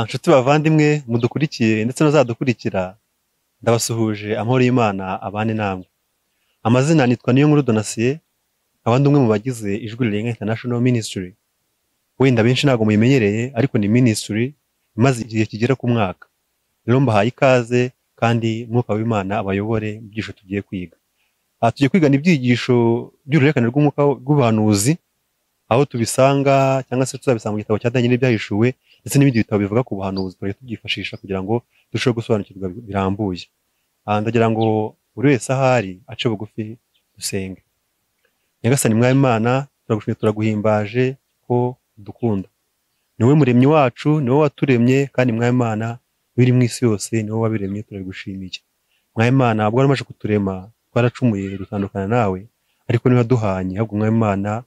Nshuti bavandimwe mudukurikiye ndetse n'azadukurikira, ndabasuhuje amahoro y'Imana abane namwe. Amazina nitwa Niyonkuru Donatien, abandi umwe mu bagize Ijwi Rirenga International Ministry. Wenda benshi ntabwo muyimenyereye, ariko ni ministry imaze igihe kigera ku mwaka. Rero mbahaye ikaze kandi Mwuka w'Imana abayobore mu byigisho tugiye kwiga. Tugiye kwigana ibyigisho by'uruhererekane rw'umwuka w'ubuhanuzi, aho tubisanga cyangwa se tuzabisanga mu gitabo cya Daniel n'ibyahishuwe ndetse n'ibindi bitabo bivuga ku buhanuzi, tujye tubyifashisha kugira ngo turusheho gusobanukirwa birambuye. Ndagira ngo buri wese ahari ace bugufi dusenge. Nyagasani Mwami Imana, turagushimiye turaguhimbaje ko dukunda. Ni wowe muremyi wacu, ni wowe waturemye, kandi Mwami Imana biri mu isi yose ni wowe wabiremye, turabigushimiye. Mwami Imana, ubwo waramaje kuturema twaracumuye dutandukana nawe, ariko niba duhanye, ahubwo Mwami Imana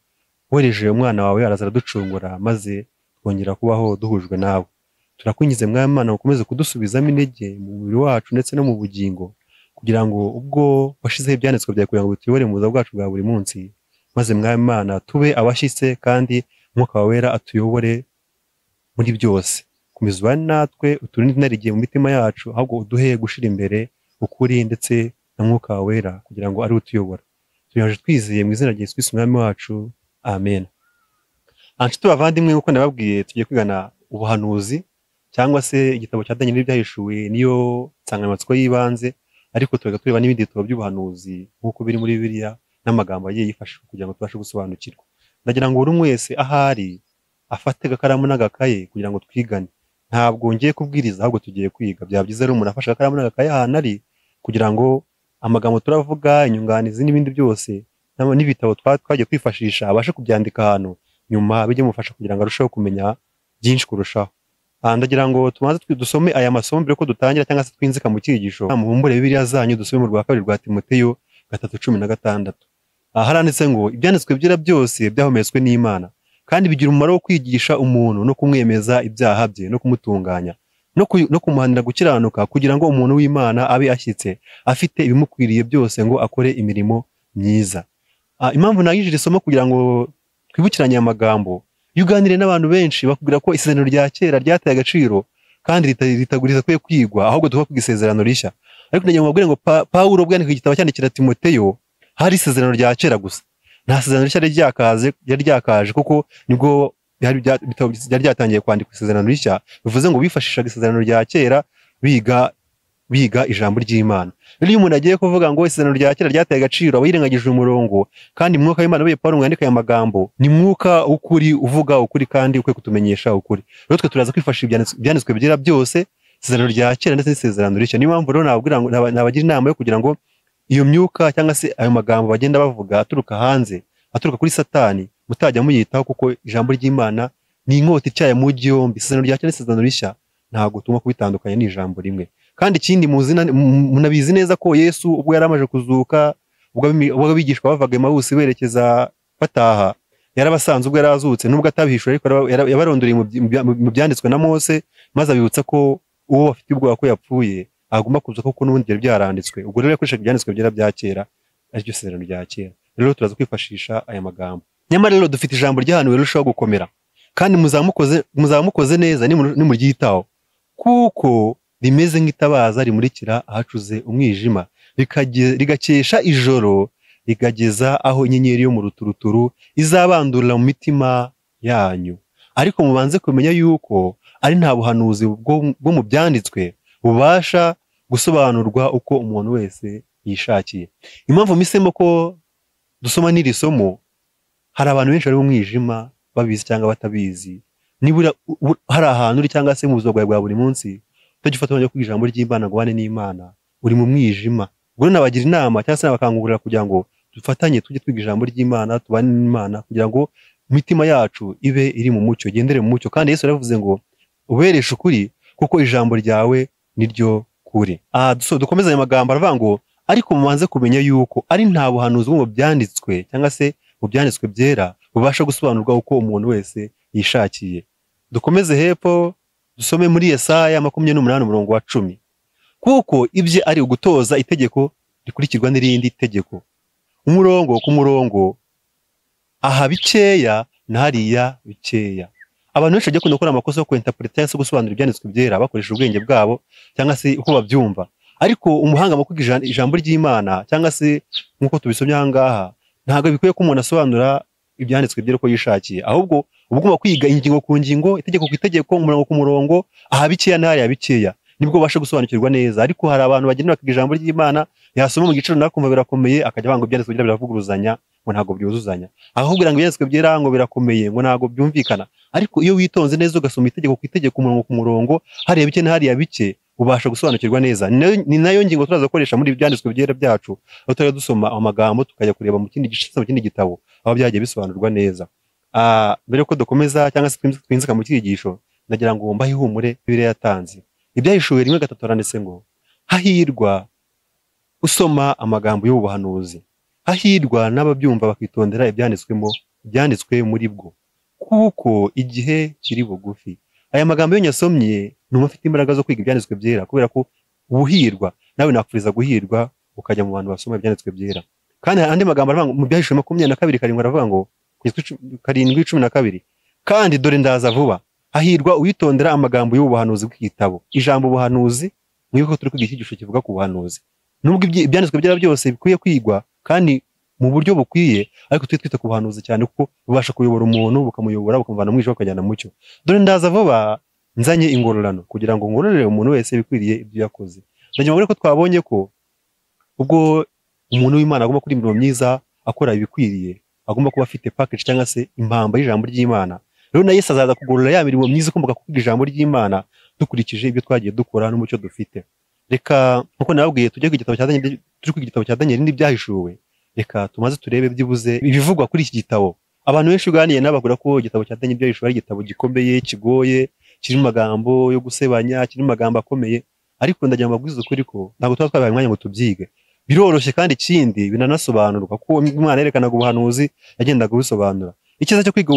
wohereje umwana wawe araza araducungura, maze twongera kubaho duhujwe nawe. Turakwingize Mwami Imana ukomeze kudusubizamo intege mu mubiri wacu ndetse no mu bugingo, kugira ngo ubwo washizeho ibyanditswe byawe kugira ngo bituyobore mu buzima bwacu bwa buri munsi, maze Mwami Imana tube abashyitse kandi Umwuka wawe wera atuyobore muri byose. Komeza ubane natwe, uturinde inarijye mu mitima yacu, ahubwo uduhe gushira imbere ukuri ndetse na Mwuka wawe wera kugira ngo ari utuyobora. Tuyaje twizeye mu izina rya Yesu Kristo Umwami wacu. Amen. Nshuti bavandimwe, nk'uko nababwiye, tugiye kwigana ubuhanuzi cyangwa se igitabo cya Daniel n'ibyahishuwe, niyo nsanganyamatsiko y'ibanze, ariko tugaga tureba n'ibindi bitabo by'ubuhanuzi nk'uko biri muri Bibiliya n'amagambo agiye yifashishwa kugira ngo tubashe gusobanukirwa. Ndagira ngo buri umwe wese ahari afate agakaramu n'agakaye kugira ngo twigane. Ntabwo ngiye kubwiriza, ahubwo tugiye kwiga. Byaba byiza rero umuntu afashe agakaramu n'agakaye ahantu ari, kugira ngo amagambo turavuga, inyunganizi n'ibindi byose n'ibitabo twagiye twifashisha abashe kubyandika ahantu, nyuma bijye mufasha kugira ngo arusheho kumenya byinshi kurushaho. Ndagira ngo tumaze dusome aya masomo mbere ko dutangira cyangwa se twinzika mu cyigisho. Mubumbure Bibiliya zanyu dusome mu rwa kabiri rwa Timoteyo 3:16. Haranditse ngo ibyanditswe byera byose byahumetswe n'Imana, kandi bigira umumaro wo kwigisha umuntu no kumwemeza ibyaha bye no kumutunganya no kumuhanira gukiranuka, kugira ngo umuntu w'Imana abe ashyitse afite ibimukwiriye byose ngo akore imirimo myiza. Impamvu nagije isomo kugira ngo twibukiranye amagambo. Yuganire n'abantu benshi bakubwira ko isezerano rya kera ryataye agaciro kandi ritaguriza kwe kwigwa, ahubwo tuva ku isezerano rishya. Ariko ndagira ngo mbabwire ngo Pawulo bwandika igitabo cyandikira Timoteyo hari isezerano rya kera gusa, nta sezerano rishya ryari ryakaje, kuko nibwo byari byatangiye kwandika isezerano rishya. Bivuze ngo bifashishaga isezerano rya kera biga ijambo ry'Imana. Rero iyo umuntu agiye kuvuga ngo isezerano rya kera ryataye agaciro, aba yirengagije umurongo, kandi Mwuka w'Imana we Pawulo yandika aya magambo ni mwuka ukuri, uvuga ukuri kandi ukwiye kutumenyesha ukuri. Rero twe turaza kwifashisha ibyanditswe byera byose, isezerano rya kera ndetse n'isezerano rishya. Niyo mpamvu rero nabagira inama yo kugira ngo iyo myuka cyangwa se ayo magambo bagenda bavuga aturuka hanze, aturuka kuri Satani, mutajya muyitaho, kuko ijambo ry'Imana ni inkota icyaye mu byombi. Isezerano rya kera n'isezerano rishya ntabwo tugomba kubitandukanya, ni ijambo rimwe. Kandi ikindi munabizi neza ko Yesu ubwo yari amaze kuzuka, ubwo abigishwa bavaga Emawusi berekeza bataha, yarabasanze ubwo yarazutse, nubwo atabihishura ariko yabarondoreye mu byanditswe na Mose, maze abibutsa ko uwo bafite ubwoba ko yapfuye agomba kuza, kuko n'ubundi byari byaranditswe. Ubwo rero yakoreshaga ibyanditswe byera bya kera, aribyo sezerano rya kera. Rero turaza kwifashisha aya magambo. Nyamara rero dufite ijambo ry'ahantu rirushaho gukomera, kandi muzaba mukoze neza nimuryitaho, kuko rimeze nk'itabaza rimurikira ahacuze umwijima, rigakesha ijoro, rigageza aho inyenyeri yo mu ruturuturu izabandurira mu mitima yanyu. Ariko mubanze kumenya yuko ari nta buhanuzi bwo mu byanditswe bubasha gusobanurwa uko umuntu wese yishakiye. Impamvu misemo ko dusoma n'iri somo, hari abantu benshi bari mu mwijima, babizi cyangwa batabizi. Nibura hari ahantu uri cyangwa se mu buzima bwawe bwa buri munsi utajya ufata umwanya wo kwiga ijambo ry'Imana ngo ubane n'Imana, uri mu mwijima. Ubwo nabagira inama cyangwa se nabakangurira kugira ngo dufatanye tujye twiga ijambo ry'Imana, tubane n'Imana, kugira ngo imitima yacu ibe iri mu mucyo, igendere mu mucyo. Kandi Yesu yaravuze ngo ubereshe ukuri, kuko ijambo ryawe niryo kuri. Dukomeza aya magambo aravuga ngo ariko mubanze kumenya yuko ari nta buhanuzi bwo mu byanditswe cyangwa se mu byanditswe byera bubasha gusobanurwa uko umuntu wese yishakiye. Dukomeze hepfo dusome muri Yesaya 28:10. Kuko ibye ari ugutoza itegeko rikurikirwa n'irindi tegeko, umurongo ku murongo, aha bikeya na hariya bikeya, abantu benshi bajya gukora amakosa yo kwinterpreta cyangwa se gusobanura ibyanditswe byera bakoresha ubwenge bwabo cyangwa se uko babyumva, ariko umuhanga mu kwiga ijambo ry'Imana cyangwa se nk'uko tubisomye aha ngaha, ntabwo bikwiye ko umuntu asobanura ibyanditswe byera uko yishakiye, ahubwo uba ugomba kwiga ingingo ku ngingo, itegeko ku itegeko, umurongo ku murongo, aha bikeya n'ahariya bikeya, nibwo ubasha gusobanukirwa neza. Ariko hari abantu bagenda bakiga ijambo ry'Imana, yasoma mu gice runaka akumva birakomeye, akajya avuga ngo ibyanditswe byera biravuguruzanya, ngo ntabwo byuzuzanya, ahubwo ngo ibyanditswe byera ngo birakomeye, ngo ntabwo byumvikana. Ariko iyo witonze neza ugasoma itegeko ku itegeko, umurongo ku murongo, hariya bike n'ahariya bike, ubasha gusobanukirwa neza. Ni nayo ngingo turaza gukoresha muri ibyanditswe byera byacu, aho tujya dusoma amagambo tukajya kureba mu kindi gice, mu kindi gitabo, aho byagiye bisobanurwa neza. Mbere yuko dukomeza cyangwa se twinzika mu cyigisho, ndagira ngo mbahe ihumure Bibiliya yatanze. Ibyahishuwe 1:3 haranditse ngo hahirwa usoma amagambo y'ubuhanuzi, hahirwa n'ababyumva bakitondera ibyanditswe muri bwo, kuko igihe kiri bugufi. Aya magambo iyo nyasomye numva afite imbaraga zo kwiga ibyanditswe byera, kubera ko ubuhirwa, nawe nakuriza guhirwa ukajya mu bantu basoma ibyanditswe byera. Kandi andi magambo aravuga mu Byahishuwe 22:7 aravuga ngo 7:12, kandi dore ndaza vuba, hahirwa uwitondera amagambo y'ubuhanuzi bw'igitabo. Ijambo ubuhanuzi, mwibuke ko turi kwiga icyigisho kivuga ku buhanuzi. Nubwo ibyanditswe byera byose bikwiye kwigwa kandi mu buryo bukwiye, ariko twita ku buhanuzi cyane kuko bubasha kuyobora umuntu, bukamuyobora bukamuvana mu mwijima akajyana mu mucyo. Dore ndaza vuba nzanye ingororano, kugira ngo ngororere umuntu wese bikwiriye ibyo yakoze. Ndagira ngo ko twabonye ko ubwo umuntu w'Imana agomba kuri imirimo myiza, akora ibikwiriye, agomba kuba afite package cyangwa se impamba y'ijambo ry'Imana. Rero na Yesu azaza kugorora ya mirimo myiza ikomoka ku ijambo ry'Imana, dukurikije ibyo twagiye dukora n'umucyo dufite. Reka nkuko nababwiye tujye ku gitabo cya Daniel, turi ku gitabo cya Daniel n'ibyahishuwe. Reka tumaze turebe byibuze ibivugwa kuri iki gitabo. Abantu benshi uganiye n'abagura ko igitabo cya Daniel ibyahishuwe ari igitabo gikomeye, kigoye, kirimo amagambo yo gusebanya, kirimo amagambo akomeye, ariko ndagira ngo mbabwize ukuri ko ntabwo tuba twabaye umwanya ngo tubyige. Biroroshye kandi ikindi binanasobanurwa, kuko Imana yerekanaga ubuhanuzi yagendaga busobanura. Ikiza cyo kwiga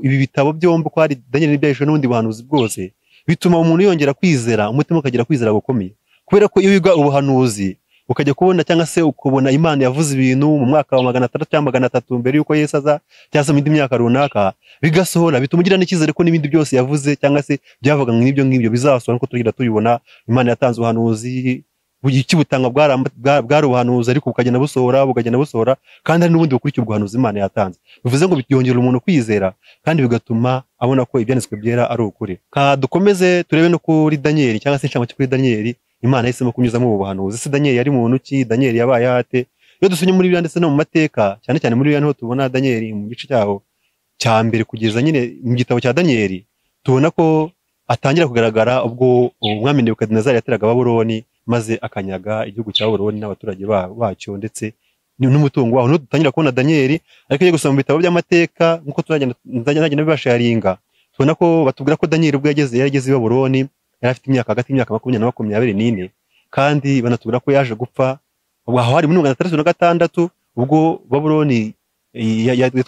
ibi bitabo byombi ko ari Daniel n'ibyahishuwe n'ubundi buhanuzi bwose, bituma umuntu yongera kwizera, umutima ukagira kwizera gukomeye. Kubera ko iyo wiga ubuhanuzi ukajya kubona cyangwa se ukubona Imana yavuze ibintu mu mwaka wa 600 cyangwa 300 mbere yuko Yesu aza, cyangwa se mu indi myaka runaka, bigasohora, bituma ugira n'icyizere ko n'ibindi byose yavuze cyangwa se byavuga nk'ibyo ngibyo bizasohora, nko tugira tubibona. Imana yatanze ubuhanuzi, ikibutanga bwari ubuhanuzi, ariko bukagenda busohora, kandi hari n'ubundi bukurikira ubuhanuzi Imana yatanze. Bivuze ngo byongera umuntu kwizera, kandi bigatuma abona ko ibyanditswe byera ari ukuri. Dukomeze turebe no kuri Daniel, cyangwa se inshamake kuri Daniel. Imana yahisemo kunyuzamo ubu buhanuzi. Se Daniel yari muntu ki? Daniel yabaye hate? Iyo dusomye muri Bibiliya ndetse no mu mateka, cyane cyane muri Bibiliya niho tubona Daniel mu gice cyaho cya mbere kugeza nyine mu gitabo cya Daniel, tubona ko atangira kugaragara ubwo umwami Nebukadinezari yateraga Babuloni, maze akanyaga igihugu cya Babuloni n'abaturage bacyo ndetse n'umutungo waho. Dutangira kubona Daniel, ariko iyo gusoma mu bitabo by'amateka nkuko tuzagenda bibasharinga, tubona ko batubwira ko Daniel ubwo yageze i Babuloni yari afite imyaka hagati y'imyaka 20 na 24, kandi banatubwira ko yaje gupfa ubwo aho hari muri 1936 ubwo Babuloni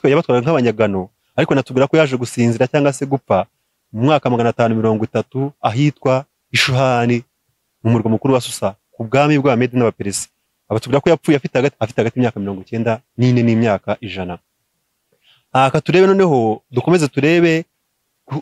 yabatwara nk'abanyagano, ariko natubwira ko yaje gusinzira cyangwa se gupfa mu mwaka 530 ahitwa Ishuhani mu murwa mukuru wa Susa, ku bwami bwa Medi n'Abaperesi. Abatubwira ko yapfuye afite hagati y'imyaka 94 n'imyaka 100. Turebe noneho, dukomeze turebe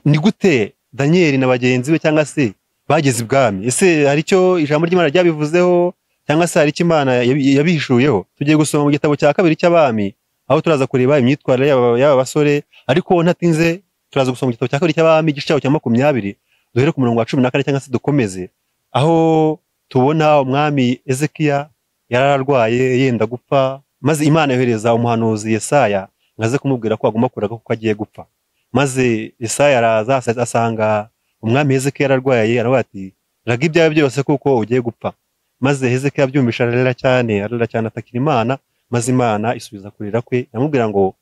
ni gute Daniel na bagenzi be cyangwa se bageze ibwami. Ese hari icyo ijambo ry'Imana ryabivuzeho, cyangwa se hari icyo Imana yabihishuyeho? Tugiye gusoma mu gitabo cya 2 cy'Abami, aho turaza kureba imyitwarire y'aba basore, ariko ntatinze turaza gusoma mu gitabo cya 2 cy'Abami igice cya 20, duhere ku murongo wa 14 cyangwa se dukomeze aho tubona umwami Ezekiya yararwaye yenda gupfa, maze Imana yohereza umuhanuzi Yesaya ngaze kumubwira ko agomba kuraga kuko agiye gupfa. Maze Yesaya araza asanga umwami Hezekiya yararwaye, aravuga ati raga ibyawe byose kuko ugiye gupfa. Maze Hezekiya abyumvisha ararira cyane atakira Imana, maze Imana isubiza kurira kwe, yamubwira ngo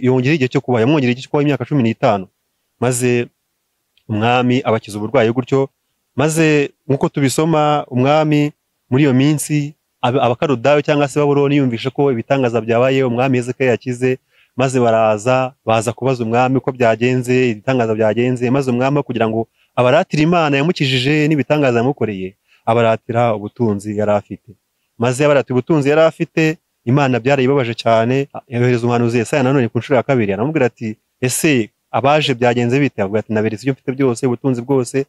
yongere igihe cyo kuba, yamwongereye igihe cyo kuba imyaka 15. Maze umwami abakiza uburwayi gutyo. Maze nkuko tubisoma, umwami muri iyo minsi abakarudayo cyangwa se Babuloni yumvishe ko ibitangaza byabaye umwami Hezekiya yakize, maze baza kubaza umwami uko byagenze, ibitangaza byagenze. Maze umwami kugira ngo abaratira Imana yamukijije n'ibitangaza yamukoreye, abaratira ubutunzi yari afite. Maze abaratira ubutunzi yari afite, Imana byarayibabaje cyane, yohereza umuhanuzi Yesaya nanone ku nshuro ya 2, aramubwira ati ese abaje byagenze bite? Avuga ati naberetse ibyo mfite byose, ubutunzi bwose,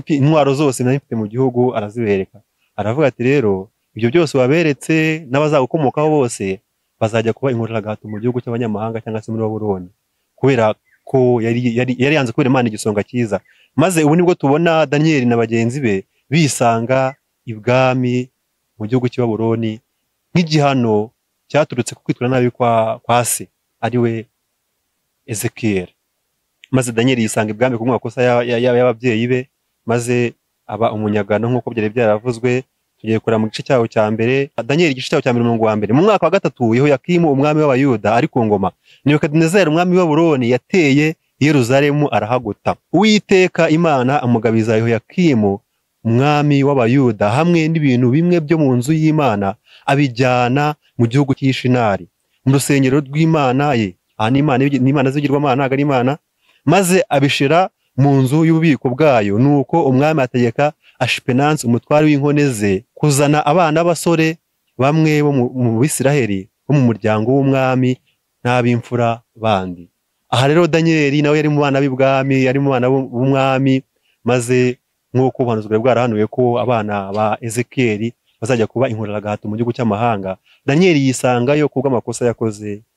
intwaro zose nari mfite mu gihugu arazibereka. Aravuga ati rero ibyo byose waberetse n'abazagukomokaho bose bazajya kuba inkoreragahato mu gihugu cy'abanyamahanga cyangwa se muri Babuloni, kubera ko yari yanze kubera Imana igisonga cyiza. Maze ubu nibwo tubona Daniyeli na bagenzi be bisanga ibwami mu gihugu cy'i Babuloni nk'igihano cyaturutse ku kwitwara nabi kwa se ari we Ezekiyeli. Maze Daniyeli yisanga ibwami ku makosa y'ababyeyi be, maze aba umunyagano nk'uko byari byaravuzwe. Tugiye kureba mu gice cyaho cya mbere, Daniyeli igice cyaho cya mbere umurongo wa mbere. Mu mwaka wa gatatu Yehoyakimu umwami w'Abayuda ari ku ngoma, Nebukadinezari umwami w'i Babuloni yateye i Yerusalemu arahagota. Uwiteka Imana amugabiza Yehoyakimu umwami w'Abayuda hamwe n'ibintu bimwe byo mu nzu y'Imana, abijyana mu gihugu cy'Ishinari mu rusengero rw'Imana ye. Aha ni Imana z'ibigirwamana, ntabwo ari Imana. Maze abishira mu nzu y'ububiko bwayo. Nuko umwami ategeka Ashipenasi umutware w'inkone ze kuzana abana b'abasore bamwe bo mu Bisiraheli bo mu muryango w'umwami n'ab'imfura bandi. Aha rero Daniyeli nawe yari mu bana b'ibwami, yari mu bana b'umwami, maze nk'uko ubuhanuzi bwari bwarahanuye ko abana ba Ezekiyeli bazajya kuba inkoreragahato mu gihugu cy'amahanga, Daniyeli yisangayo kubw'amakosa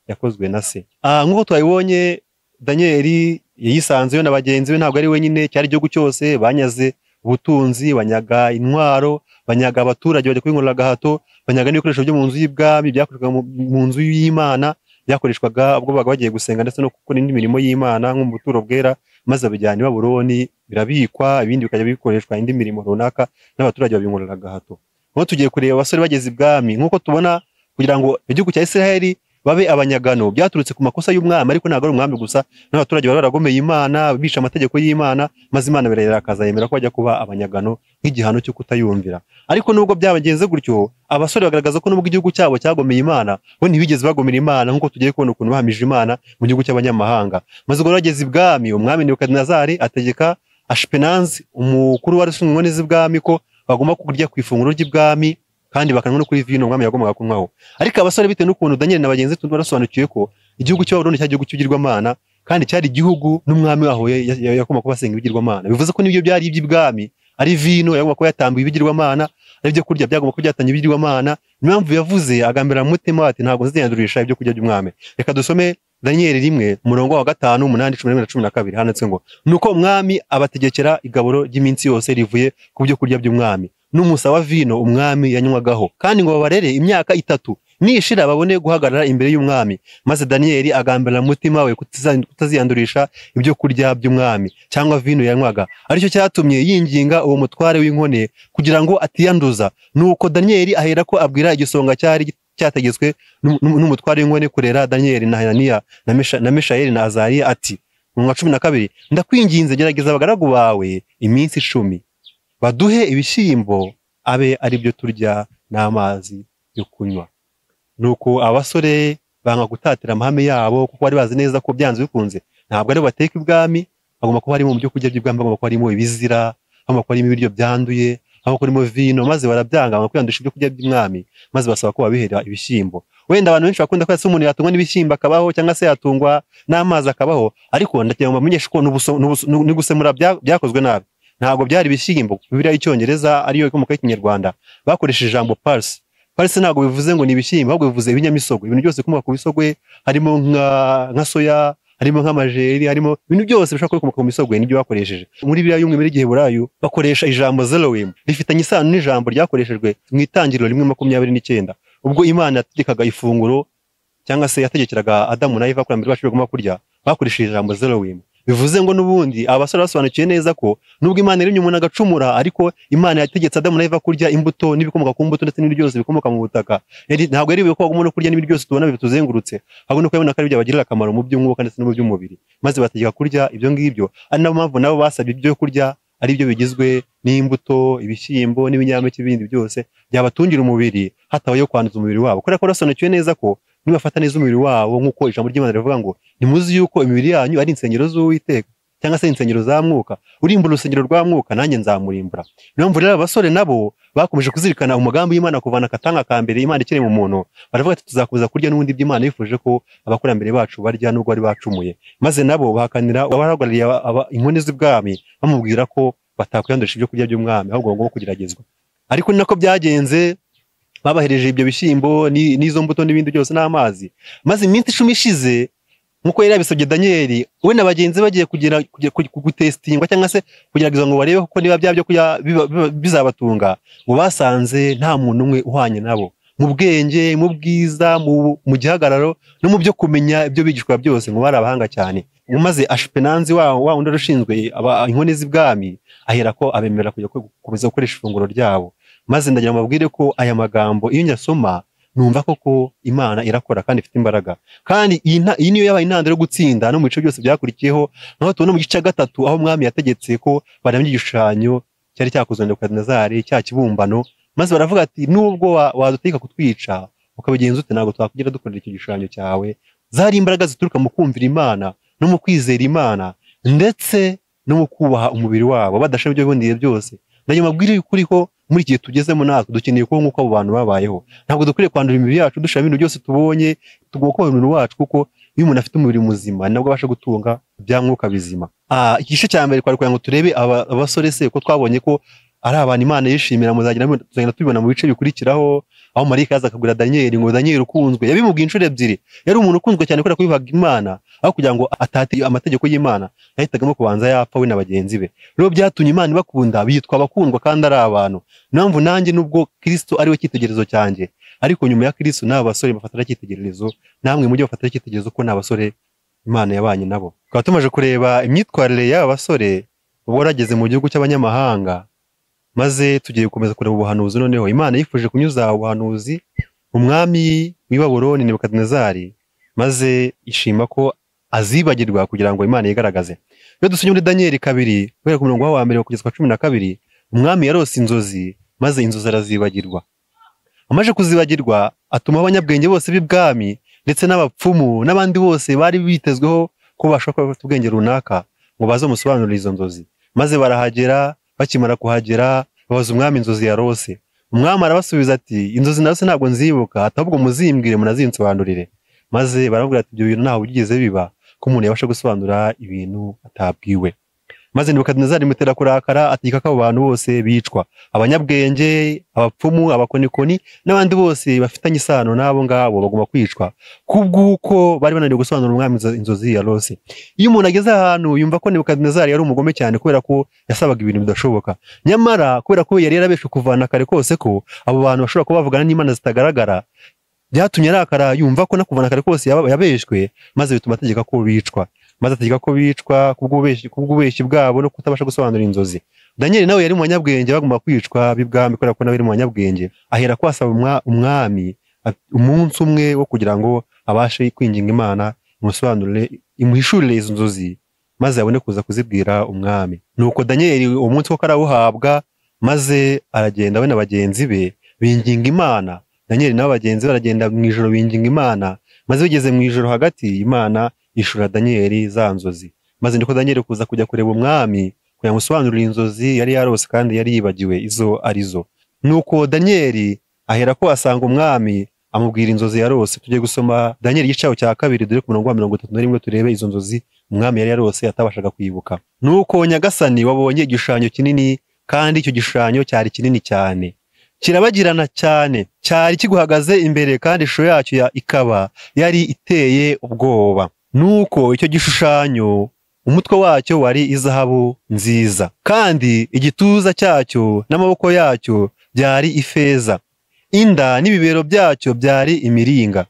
yakozwe na se. Nk'uko twabibonye, Daniyeli yisanzeyo na bagenzi be, ntabwo ari wenyine, cyari igihugu cyose banyaze ubutunzi, banyaga intwaro, banyaga abaturage bajya kuba inkoreragahato, banyaga n'ibikoresho byo mu nzu y'ibwami byakoreshwaga mu nzu y'Imana, byakoreshwaga ubwo babaga bagiye gusenga ndetse no gukora indi mirimo y'Imana nko mu buturo bwera, maze babijyana i Babuloni birabikwa, ibindi bikajya bikoreshwa indi mirimo runaka n'abaturage babinkoreragahato. Nko tugiye kureba abasore bageze ibwami, nk'uko tubona kugira ngo igihugu cya Isiraheli babe abanyagano byaturutse ku makosa y'umwami, ariko ntabwo ari umwami gusa, n'abaturage bari baragomeye Imana, bisha amategeko y'Imana, maze Imana birayirakaza yemera ko bajya kuba abanyagano nk'igihano cyo kutayumvira. Ariko nubwo byabagenze gutyo, abasore bagaragaza ko nubwo igihugu cyabo cyagomeye Imana, bo ntibigeze bagomera Imana, nk'uko tugiye kubona ukuntu bahamije Imana mu gihugu cy'abanyamahanga. Maze ubwo bageze ibwami, umwami Nebukadinezari ategeka Ashipenasi umukuru wari ushinzwe inkone z'ibwami ko bagomba kurya ku ifunguro ry'ibwami kandi bakanywa no kuri vino umwami yagombaga kunywaho. Ariko abasore bitewe n'ukuntu Daniyeli na bagenzi be barasobanukiwe ko igihugu cy'i Babuloni cyari igihugu cy'ibigirwamana, kandi cyari igihugu n'umwami waho yagombaga kuba asenga ibigirwamana. Bivuze ko n'ibyo byari iby'ibwami, ari vino yagombaga kuba yatambiwe ibigirwamana, ari ibyo kurya byagombaga kuba byatanye ibigirwamana. Niyo mpamvu yavuze agambira mu mutima ati ntabwo nziyandurisha ibyo kurya by'umwami. Reka dusome Daniyeli 1 umurongo wa 5, 8, 11 na 12. Handitse ngo nuko umwami abategekera igaburo ry'iminsi yose rivuye ku byo kurya by'umwami n'umusa wa vino umwami yanywagaho, kandi ngo babarere imyaka 3 nishira babone guhagarara imbere y'umwami. Maze Daniyeli agambira mu mutima we kutaziyandurisha ibyo kurya by'umwami cyangwa vino yanywaga, aricyo cyatumye yinginga uwo mutware w'inkone kugira ngo atiyanduza. Nuko Daniyeli ahera ko abwira igisonga cyari cyategetswe n'umutware w'inkone kurera Daniyeli na Hananiya na Meshayeli na Azariya ati mu mwaka 12, ndakwinginze gerageza abagaragu bawe iminsi 10 baduhe ibishyimbo abe ari byo turya n'amazi yo kunywa. Nuko abasore banga gutatira amahame yabo, kuko bari bazi neza ko byanze bikunze ntabwo ari bateka ibwami, bagomba kuba harimo mu byo kurya by'ibwami, bagomba kuba harimo ibizira, bagomba kuba harimo ibiryo byanduye, bagomba kuba harimo vino. Maze barabyanga, banga kwiyandusha ibyo kurya by'umwami, maze basaba ko babihera ibishyimbo. Wenda abantu benshi bakunda ko umuntu yatungwa n'ibishyimbo akabaho, cyangwa se yatungwa n'amazi akabaho, ariko ndagira ngo bamenyeshe ko ni gusemura byakozwe nabi. Ntabwo byari ibishyimbo. Bibiliya y'Icyongereza ariyo ikomoka y'Ikinyarwanda bakoresheje ijambo pulse. Pulse ntabwo bivuze ngo ni ibishyimbo, ahubwo bivuze ibinyamisogwe. Ibintu byose bikomoka ku bisogwe, harimo nka soya, harimo nk'amajeri, harimo ibintu byose bishobora gukomoka mu misogwe nibyo bakoresheje. Muri Bibiliya y'umwimerere y'Igiheburayo bakoresha ijambo Zelohim, rifitanye isano n'ijambo ryakoreshejwe mu Itangiriro 1:29, ubwo Imana yategekaga ifunguro cyangwa se yategekeraga Adamu na Eva kurambira bacu bagomba kurya, bakoresheje ijambo Zelohim. Bivuze ngo n'ubundi abasore basobanukiye neza ko nubwo Imana iremye umuntu agacumura, ariko Imana yategetse Adamu na Eva kurya imbuto n'ibikomoka ku mbuto ndetse n'ibindi byose bikomoka mu butaka. Ntabwo yari ko bagomba no kurya n'ibindi byose tubona bituzengurutse, ahubwo nuko yabona ko ari byo bagirira akamaro mu by'umwuka ndetse no mu by'umubiri, maze bategeka kurya ibyo ngibyo. Ari nayo mpamvu nabo basabye ibyo kurya ari byo bigizwe n'imbuto, ibishyimbo n'ibinyampeke bindi byose byabatungira umubiri hatabayeho kwanduza umubiri wabo, kubera ko basobanukiwe neza ko nibafata neza umubiri wabo, nk'uko ijambo ry'Imana rivuga ngo nimuzi yuko imibiri yanyu ari insengero z'Uwiteka. cyangwa se insengero za mwuka, urimbura urusengero rwa mwuka nanjye nzamurimbura. Niyo mpamvu rero abasore nabo bakomeje kuzirikana umugambi w'Imana kuvana akatanga ka mbere Imana ikiri mu muntu, baravuga ati tuzakomeza kurya n'ubundi by'Imana yifuje ko abakurambere bacu barya nubwo bari bacumuye. Maze nabo bahakanira abahagarariye inkoni z'ibwami bamubwira ko batakwiyandurisha ibyo kurya by'umwami ahubwo bagomba kugeragezwa. Ariko ni nako byagenze, babahereje ibyo bishyimbo n'izo mbuto n'ibindi byose n'amazi. Maze iminsi 10 ishize nkuko yari yabisabye Daniel, we na bagenzi bagiye gutestingwa cyangwa se kugerageza ngo barebe ko niba byabyo bizabatunga, ngo basanze nta muntu umwe uhanye nabo mu bwenge, mu bwiza, mu gihagararo no mu byo kumenya ibyo bigishwa byose, ngo bari abahanga cyane. Maze Ashipenanzi wa undi rushinzwe inkoni z'ibwami ahera ko abemera kujya gukomeza gukoresha ifunguro ryabo. Maze ndagira mabwire ko aya magambo iyo nyasoma numva koko Imana irakora kandi ifite imbaraga, kandi iyi niyo yabaye intandaro yo gutsinda no mu bice byose byakurikiyeho. Naho tubona mu gice cya 3 aho umwami yategetse ko baramya igishushanyo cyari cyakozwe na Nebukadinezari, cya kibumbano. Maze baravuga ati nubwo wadutegeka kutwica ukabigenza ute, ntabwo twakugira dukorera icyo gishushanyo cyawe. Zari imbaraga zituruka mu kumvira Imana no mu kwizera Imana ndetse no mu kubaha umubiri wabo badashaka ibyo biboneye byose. Ndagira mabwire y'ukuri ko muri igihe tugezemo natwe dukeneye ko nk'uko abo bantu babayeho. Ntabwo dukwiriye kwandura imibiri yacu dushaka ibintu byose tubonye, tugomba kubaha umubiri wacu, kuko iyo umuntu afite umubiri muzima nabwo abasha gutunga ibya mwuka bizima. Igice cya mbere twari kugira ngo turebe abasore se ko twabonye ko ari abantu Imana yishimira, tuzagenda tubibona mu bice bikurikiraho, aho marayika yaza akabwira Daniel ngo Daniel ukunzwe. Yabimubwiye inshuro ebyiri, yari umuntu ukunzwe cyane kubera ko yubahaga Imana, aho kugira ngo atate amategeko y'Imana yahitagamo kubanza yapfa we na bagenzi be. Rero byatumye Imana ibakunda, bitwa abakundwa kandi ari abantu. Namvu nanjye nubwo Kristo ari we cyitegerezo cyanjye, ariko nyuma ya Kristo n'aba basore bafatira cyitegererezo, namwe mujye bafatira cyitegerezo ko n'abasore Imana yabanye nabo. Tukaba tumaje kureba imyitwarire y'aba basore ubwo barageze mu gihugu cy'abanyamahanga. Maze tugiye gukomeza kureba ubuhanuzi. Noneho Imana yifuje kunyuza ubuhanuzi umwami w'i Babuloni Nebukadinezari, maze ishima ko azibagirwa kugira ngo Imana yigaragaze. Iyo dusomye muri Daniel 2 guhera ku murongo wa 1 kugeza ku 12, umwami yarose inzozi, maze inzozi arazibagirwa. Amaje kuzibagirwa atuma abanyabwenge bose b'ibwami ndetse n'abapfumu n'abandi bose bari bitezweho ko bashaka bafite ubwenge runaka ngo baze musobanurira izo nzozi. Maze barahagera, bakimara kuhagera babaza umwami inzozi yarose. Umwami arabasubiza ati inzozi narose ntabwo nzibuka, ahubwo muzimbwire munazinsobanurire. Maze baravuga ati ibyo bintu ntaho bigeze biba ko umuntu yabasha gusobanura ibintu atabwiwe. Maze Nebukadinezari mutera kurakara, ategeka ko abo bantu bose bicwa, abanyabwenge, abapfumu, abakonikoni n'abandi bose bafitanye isano n'abo ngabo bagomba kwicwa, kubw'uko bari bananiwe gusobanura umwami inzozi yarose. Iyo umuntu ageze ahantu yumva ko Nebukadinezari yari umugome cyane kubera ko yasabaga ibintu bidashoboka, nyamara kubera ko yari yarabeshwe kuvana kare kose ko abo bantu bashobora kuba bavugana n'Imana zitagaragara, byatumye arakara yumva ko nakuvana kare kose yabeshwe, maze bituma ategeka ko bicwa. Maze ategeka ko bicwa kubw'ubeshyi bwabo no kutabasha gusobanura inzozi. Daniel nawe yari mu banyabwenge bagomba kwicwa bibwami kubera ko nawe yari mu banyabwenge. Ahera ko asaba umwami umunsi umwe wo kugira ngo abashe kwinginga Imana imuhishurire izo nzozi, maze abone kuza kuzibwira umwami. Nuko Daniel uwo munsi ko arawuhabwa, maze aragenda we na bagenzi be binginga Imana. Daniel n'abagenzi baragenda mu ijoro binginga Imana, maze bigeze mu ijoro hagati Imana ishura Daniel za nzozi. Maze ndiko Daniel kuza kujya kureba umwami kugira musobanurira inzozi yari yarose kandi yari yibagiwe izo arizo. Nuko Daniel ahera ko asanga umwami amubwira inzozi yarose. Tugiye gusoma Daniel igice cya 2 dore ku murongo wa 31 turebe izo nzozi umwami yari yarose atabashaga kwibuka. Nuko Nyagasani wabonye igishushanyo kinini, kandi icyo gishushanyo cyari kinini cyane, kirabagirana cyane, cyari kiguhagaze imbere, kandi ishusho yacyo ikaba yari iteye ubwoba. Nuko icyo gishushanyo umutwe wacyo wari izahabu nziza, kandi igituza cyacyo n'amaboko yacyo byari ifeza, inda n'ibibero byacyo byari imiringa,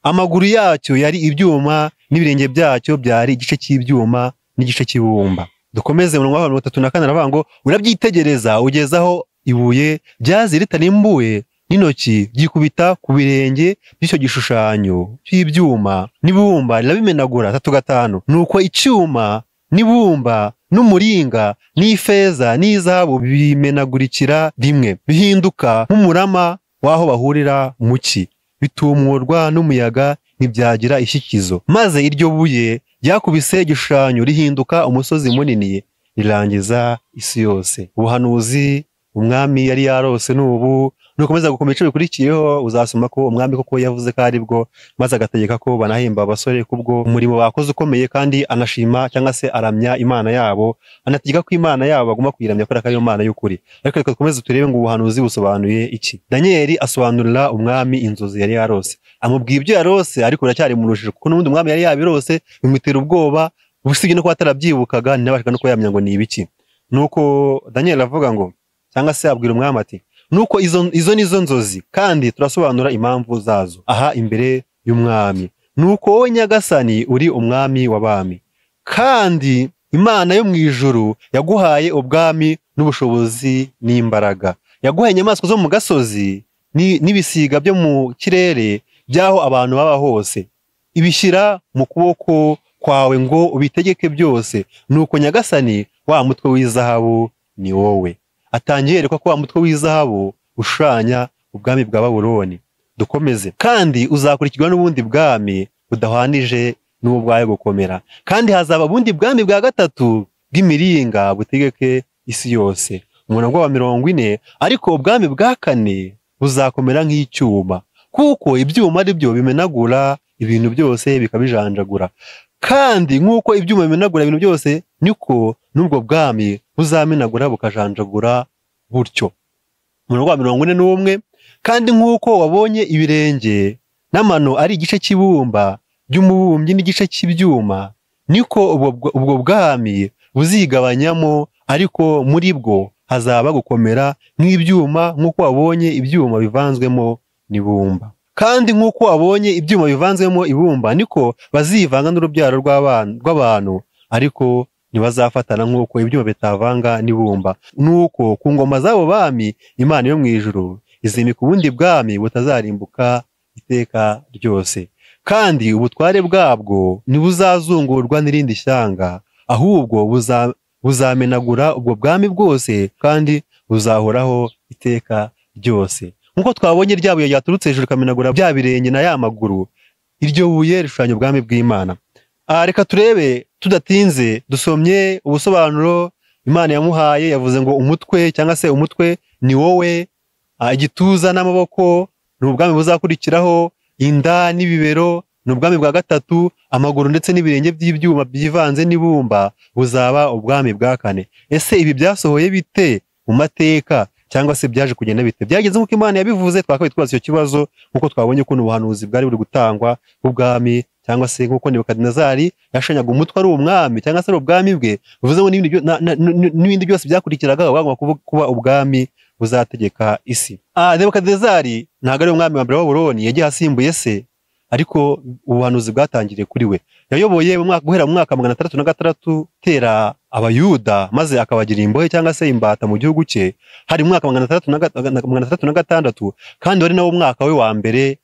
amaguru yacyo yari ibyuma, n'ibirenge byacyo byari igice cy'ibyuma n'igice cy'ibumba. Dukomeze mu mwaka wa 34 aravuga ngo urabyitegereza ugezaho ibuye ryazi ritarimbuye n'intoki byikubita ku birenge by'icyo gishushanyo cy'ibyuma n'ibumba rirabimenagura 3 nuko icyuma n'ibumba n'umuringa n'ifeza n'izahabu bimenagurikira rimwe, bihinduka nk'umurama waho bahurira muki, bitumurwa n'umuyaga ntibyagira ishyikizo. Maze iryo buye ryakubise igishushanyo rihinduka umusozi munini rirangiza isi yose. Ubuhanuzi umwami yari yarose n'ubu nukomeza gukomeza ico bikurikiyeho uzasoma ko umwami koko yavuze ko ari bwo, maze agategeka ko banahemba abasore kubwo umurimo bakoze ukomeye, kandi anashima cyangwa se aramya Imana yabo, anategeka ko Imana yabo bagomba kuyiramya kubera ko ari Imana y'ukuri. Ariko reka dukomeze turebe ngo ubuhanuzi busobanuye iki. Danieli asobanurira umwami inzozi yari yarose, amubwiye ibyo yarose, ariko biracyari mu rujijo kuko n'ubundi umwami yari yabirose bimutera ubwoba, usibye no kuba atarabyibukaga ntibashaka no kuyamya ngo ni ibiki. Nuko Danieli avuga ngo, cyangwa se abwira umwami ati, nuko izo nizo nzozi kandi turasobanura impamvu zazo aha imbere y'umwami. Nuko wowe nyagasani uri umwami w'abami, kandi Imana yo mu ijuru yaguhaye ubwami n'ubushobozi n'imbaraga, yaguhaye inyamaswa zo mu gasozi n'ibisiga byo mu kirere by'aho abantu baba hose, ibishyira mu kuboko kwawe ngo ubitegeke byose. Nuko nyagasani wa mutwe w'izahabu ni wowe. Atangiye yerekwa ko wa mutwe w'izahabu ushushanya ubwami bwa Babuloni. Dukomeze. Kandi uzakurikirwa n'ubundi bwami budahwanije n'ubwayo gukomera, kandi hazaba ubundi bwami bwa gatatu bw'imiringa butegeke isi yose. Umurongo wa 40, ariko ubwami bwa kane buzakomera nk'icyuma, kuko ibyuma ari byo bimenagura ibintu byose bikabijanjagura, kandi nk'uko ibyuma bimenagura ibintu byose niko n'ubwo bwami buzamenagura bukajanjagura butyo. Umurongo wa 41, kandi nk'uko wabonye ibirenge n'amano ari igice cy'ibumba by'umubumbyi n'igice cy'ibyuma, niko ubwo bwami buzigabanyamo, ariko muri bwo hazaba gukomera nk'ibyuma, nk'uko wabonye ibyuma bivanzwemo n'ibumba. Kandi nk'uko wabonye ibyuma bivanzwemo ibumba, niko bazivanga n'urubyaro rw'abantu, ariko ntibazafatana nk'uko ibyuma bitavanga n'ibumba. Nuko ku ngoma z'abo bami Imana yo mu ijuru izimika ubundi bwami butazarimbuka iteka ryose, kandi ubutware bwabwo ntibuzazungurwa n'irindi shyanga, ahubwo buzamenagura ubwo bwami bwose, kandi buzahoraho iteka ryose. Nk'uko twabonye rya buye ryaturutse hejuru rikamenagura bya birenge na ya maguru, iryo buye rishushanya ubwami bw'Imana. Reka turebe tudatinze, dusomye ubusobanuro Imana yamuhaye. Yavuze ngo umutwe cyangwa se umutwe ni wowe, igituza n'amaboko ni ubwami buzakurikiraho, inda n'ibibero ni ubwami bwa gatatu, amaguru ndetse n'ibirenge by'ibyuma byivanze n'ibumba buzaba ubwami bwa kane. Ese ibi byasohoye bite mu mateka, cyangwa se byaje kugenda bite? Byageze nk'uko Imana yabivuze? Twakabaye twibaza icyo kibazo, nk'uko twabonye ukuntu ubuhanuzi bwari buri gutangwa bw'ubwami, cyangwa se nk'uko Nebukadinezari yashanyaga umutwe ari umwami cyangwa se ari ubwami bwe, bivuze ngo n'ibindi byose byakurikiraga bagomba kuba ubwami buzategeka isi. Nebukadinezari ntabwo ari umwami wa mbere wa Babuloni, yagiye asimbuye se, ariko ubuhanuzi bwatangiriye kuri we. Yayoboye guhera mu mwaka 606 tera abayuda, maze akabagira imbohe cyangwa se imbata mu gihugu cye. Hari mu mwaka 606, kandi wari nawo mwaka we wa mbere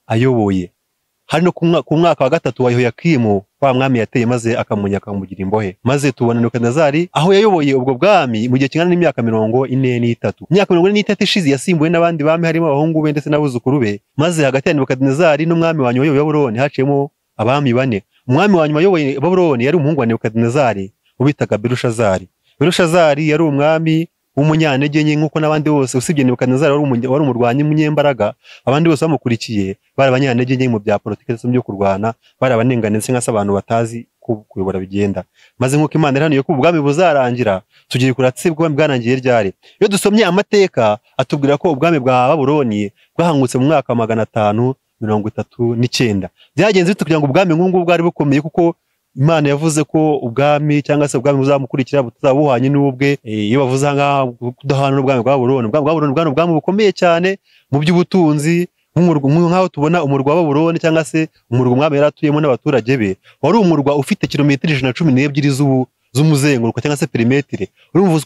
ayoboye. Hari no ku mwaka wa gatatu wa Yehoyakimu wa mwami yateye maze akamunyaka akamugira imbohe. Maze tubona Nebukadinezari aho yayoboye ubwo bwami mu gihe kingana n'imyaka 43. Imyaka 43 ishize yasimbuwe n'abandi bami, harimo abahungu be ndetse n'abuzukuru be. Maze hagati ya Nebukadinezari n'umwami wa nyuma wayoboye Babuloni haciyemo abami 4. Umwami wa nyuma wayoboye Babuloni yari umuhungu wa Nebukadinezari ubitaga Belushazari. Belushazari yari umwami w'umunyantege nke nk'uko n'abandi bose, usibye Nebukadinezari wari umurwanyi w'umunyembaraga. Abandi bose bamukurikiye bari abanyantege nke mu bya politiki ndetse byo kurwana, bari abanenganetse nk'ase abantu batazi kuyobora bigenda. Maze nk'uko Imana irahanuye ko ubwami buzarangira, tugiye kuratse ubwami bwarangiye ryari. Iyo dusomye amateka atubwira ko ubwami bwa Babuloni bwahangutse mu mwaka 539. Byagenze bite kugira ngo ubwami nk'ubwo bwari bukomeye? Kuko Imana yavuze ko ubwami cyangwa se ubwami buzamukurikira butazabuhanye n'ubwe. Iyo bavuze ngaha kudahana n'ubwami bwa Babuloni, ubwami bukomeye cyane mu by'ubutunzi, nk'aho tubona umurwa wa Babuloni cyangwa se umurwa umwami yaratuyemo n'abaturage be, wari umurwa ufite kilometero 112 z'umuzenguruko cyangwa se perimetre. Urumva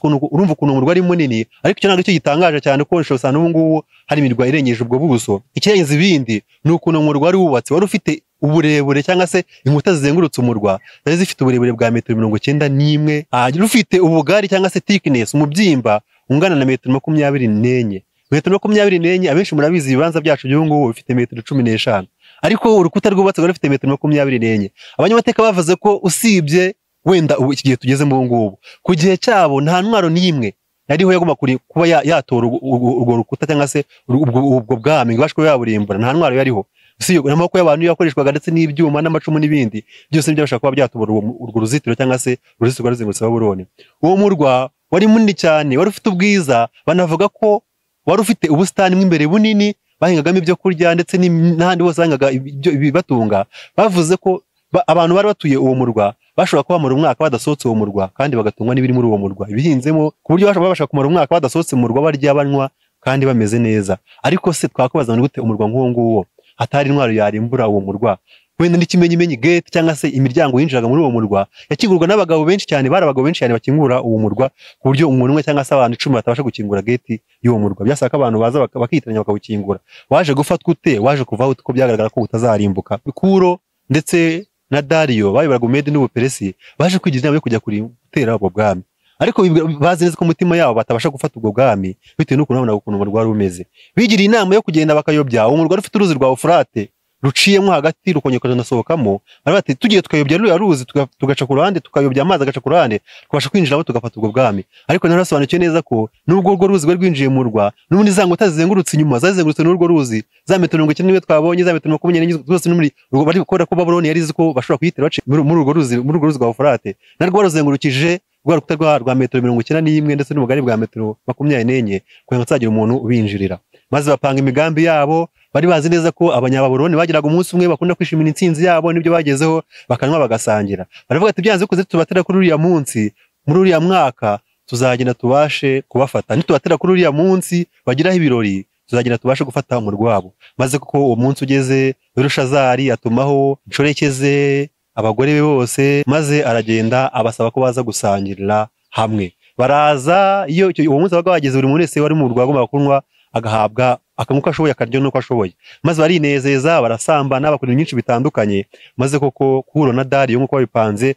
ukuntu umurwa ari munini, ariko icyo ntabwo cyo gitangaje cyane ko ushobora n'ubu ngubu hari imirwa irengeje ubwo buso. Ikirenze ibindi ni ukuntu umurwa wari wubatse, wari ufite uburebure cyangwa se inkuta zizengurutse umurwa zari zifite uburebure bwa metero 91, rufite ubugari cyangwa se thickness, umubyimba ungana na metero 24. metero 24, abenshi murabizi ibibanza byacu by'ubu ngubu bifite metero 15, ariko urukuta rwubatse rufite metero 24. Abanyamateka bavuze ko usibye wenda ubu iki gihe tugezemo ubu ngubu, ku gihe cyabo nta ntwaro n'imwe yariho yagomba kuba yatora urwo rukuta cyangwa se ubwo bwami bwashwe yaburimbura, nta ntwaro yariho. N'amaboko y'abantu yakoreshwaga ndetse n'ibyuma n'amacumu n'ibindi byose byabasha kuba byatobora urwo ruzitiro cyangwa se uruzitiro rwazengurutse Babuloni. Uwo murwa wari munini cyane, wari ufite ubwiza, banavuga ko wari ufite ubusitani mw'imbere bunini bahingagamo ibyo kurya ndetse n'ahandi hose bahingaga ibibatunga. Bavuze ko abantu bari batuye uwo murwa bashobora kuba bamara umwaka badasohotse uwo murwa kandi bagatungwa n'ibiri muri uwo murwa ibihinzemo, ku buryo babasha kumara umwaka badasohotse mu murwa barya banywa kandi bameze neza. Ariko se twakwibaza gute umurwa nk'uwo nguwo hatari intwaro yarimbura uwo murwa? Wenda n'ikimenyimenyi gate cyangwa se imiryango yinjiraga muri uwo murwa yakingurwa n'abagabo benshi cyane, bari abagabo benshi cyane bakingura uwo murwa, ku buryo umuntu umwe cyangwa se abantu 10 batabasha gukingura gate y'uwo murwa. Byasaba ko abantu baza bakitiranya bakawukingura. Waje gufatwa ute? Waje kuvaho uko byagaragara ko utazarimbuka. Kuro ndetse na Dariyo bayobora Umedi n'Ubuperesi baje kwigira inama yo kujya gutera ubwo bwami, ariko bazi neza ko umutima yabo batabasha gufata ubwo bwami bitewe n'ukuntu babona ukuntu umurwa wari umeze. Bigiriye inama yo kugenda bakayobya uwo murwa rufite uruzi rwa Ufurate ruciyemo hagati rukongera nasohokamo. Bari bati tugiye tukayobya ruriya ruzi tugaca ku ruhande, tukayobya amazi agaca ku ruhande, twabasha kwinjiramo tugafata ubwo bwami. Ariko narasobanukiye neza ko nubwo urwo ruzi rwari rwinjiye mu murwa, n'ubundi za ngota zizengurutse inyuma zazengurutse n'urwo ruzi, za metero 90 niwe twabonye, za metero 20 zose n'umuri urwo bari gukora ko Babuloni yari izi ko bashobora kuyitera bace muri urwo ruzi rwa Ufurate, narwo baruzengurukije rwa rukuta rwa metero 91 ndetse n'ubugari bwa metero 24 kugira ngo tsagira umuntu ubinjirira. Maze bapanga imigambi yabo. Bari bazi neza ko Abanyababuloni bagiraga umunsi umwe bakunda kwishimira intsinzi yabo n'ibyo bagezeho, bakanywa bagasangira. Baravuga ati byanze kuze tubatera kuri uriya munsi, muri uriya mwaka tuzagenda tubashe kubafata, nitubatera kuri uriya munsi bagiraho ibirori tuzagenda tubashe gufata umurwa wabo. Maze kuko uwo munsi ugeze, Belushazari atumaho inshoreke abagore be bose, maze aragenda abasaba ko baza gusangirira hamwe. Baraza, iyo uwo munsi baga bageze, buri muntu wese wari mu murwa agomba kunywa agahabwa akamuko ashoboye akaryo nuko ashoboye. Maze barinezeza, barasambana, bakora ibintu byinshi bitandukanye. Maze koko Kuro na Dariyo nkuko babipanze,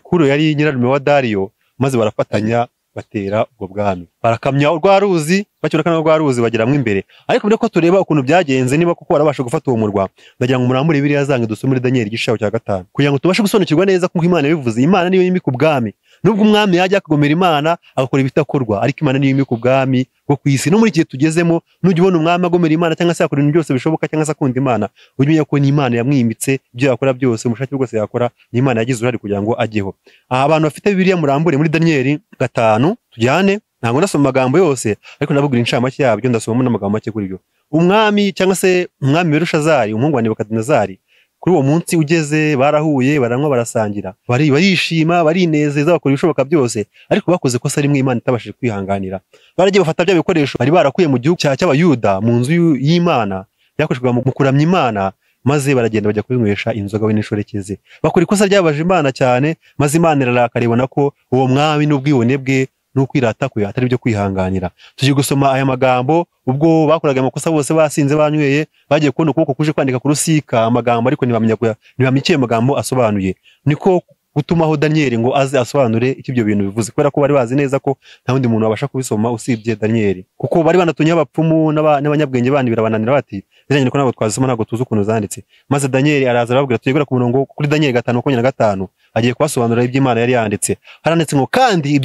Kuro yari nyirarume wa Dariyo, maze barafatanya batera ubwo bwami, barakamya urwa ruzi, bacyurakana urwa ruzi bagiramwe imbere. Ariko mbere ko tureba ukuntu byagenze, niba koko barabasha gufata uwo murwa, ndagira ngo muramure Bibiliya zange dusome muri Daniel igishaho cya 5 kugira ngo tubashe gusobanukirwa neza ko Imana yabivuze. Imana niyo yimika ubwami. Nubwo umwami yajya akagomera Imana agakora ibitakorwa, ariko Imana niyo yimika ubwami bwo kwisi. No muri gihe tugezemo, nujya ubona umwami agomera Imana cyangwa se akora ibintu byose bishoboka cyangwa se akunda Imana, ujye ko ni Imana yamwimitse, ibyo yakora byose, umushake rwose yakora, ni Imana yagize uruhare kugira ngo ajyeho. Abantu bafite Bibiliya murambure muri Daniel 5 tujyane. Ntabwo ndasoma amagambo yose, ariko ndavugira inshamake yabyo, ndasomamo n'amagambo make kuri byo. Umwami cyangwa se umwami Belushazari, umuhungu wa Nebukadinezari, kuri uwo munsi ugeze barahuye, baranywa, barasangira, barishima, barinezeza, bakora ibishoboka byose. Ariko bakoze kosa rimwe Imana itabashije kwihanganira. Baragiye bafata bya bikoresho bari barakuye mu gihugu cy'Abayuda mu nzu y'Imana yakoreshwaga mu kuramya Imana, maze baragenda bajya kubinywesha inzoga we n'inshoreke. Bakora ikosa ryabaje Imana cyane, maze Imana irarakara ibona ko uwo mwami n'ubwibone bwe n'ukwirata kwe atari byo kwihanganira. Tugiye gusoma aya magambo. Ubwo bakoraga amakosa bose, basinze, banyweye, bagiye kubona ukuboko kuje kwandika ku rusika amagambo, ariko ntibamenye amagambo asobanuye. Niko gutumaho Daniel ngo aze asobanure icyo ibyo bintu bivuze, kubera ko bari bazi neza ko nta wundi muntu wabasha kubisoma usibye Daniel, kuko bari banatunye abapfumu n'abanyabwenge bandi birabananira bati bizanye ko ntabwo twazisoma, ntabwo tuzi ukuntu zanditse. Maze Daniel araza arababwira, tugera ku murongo kuri Daniel 5:25 agiye kwasobanura ibyo Imana yari yanditse. Haranditse ngo kandi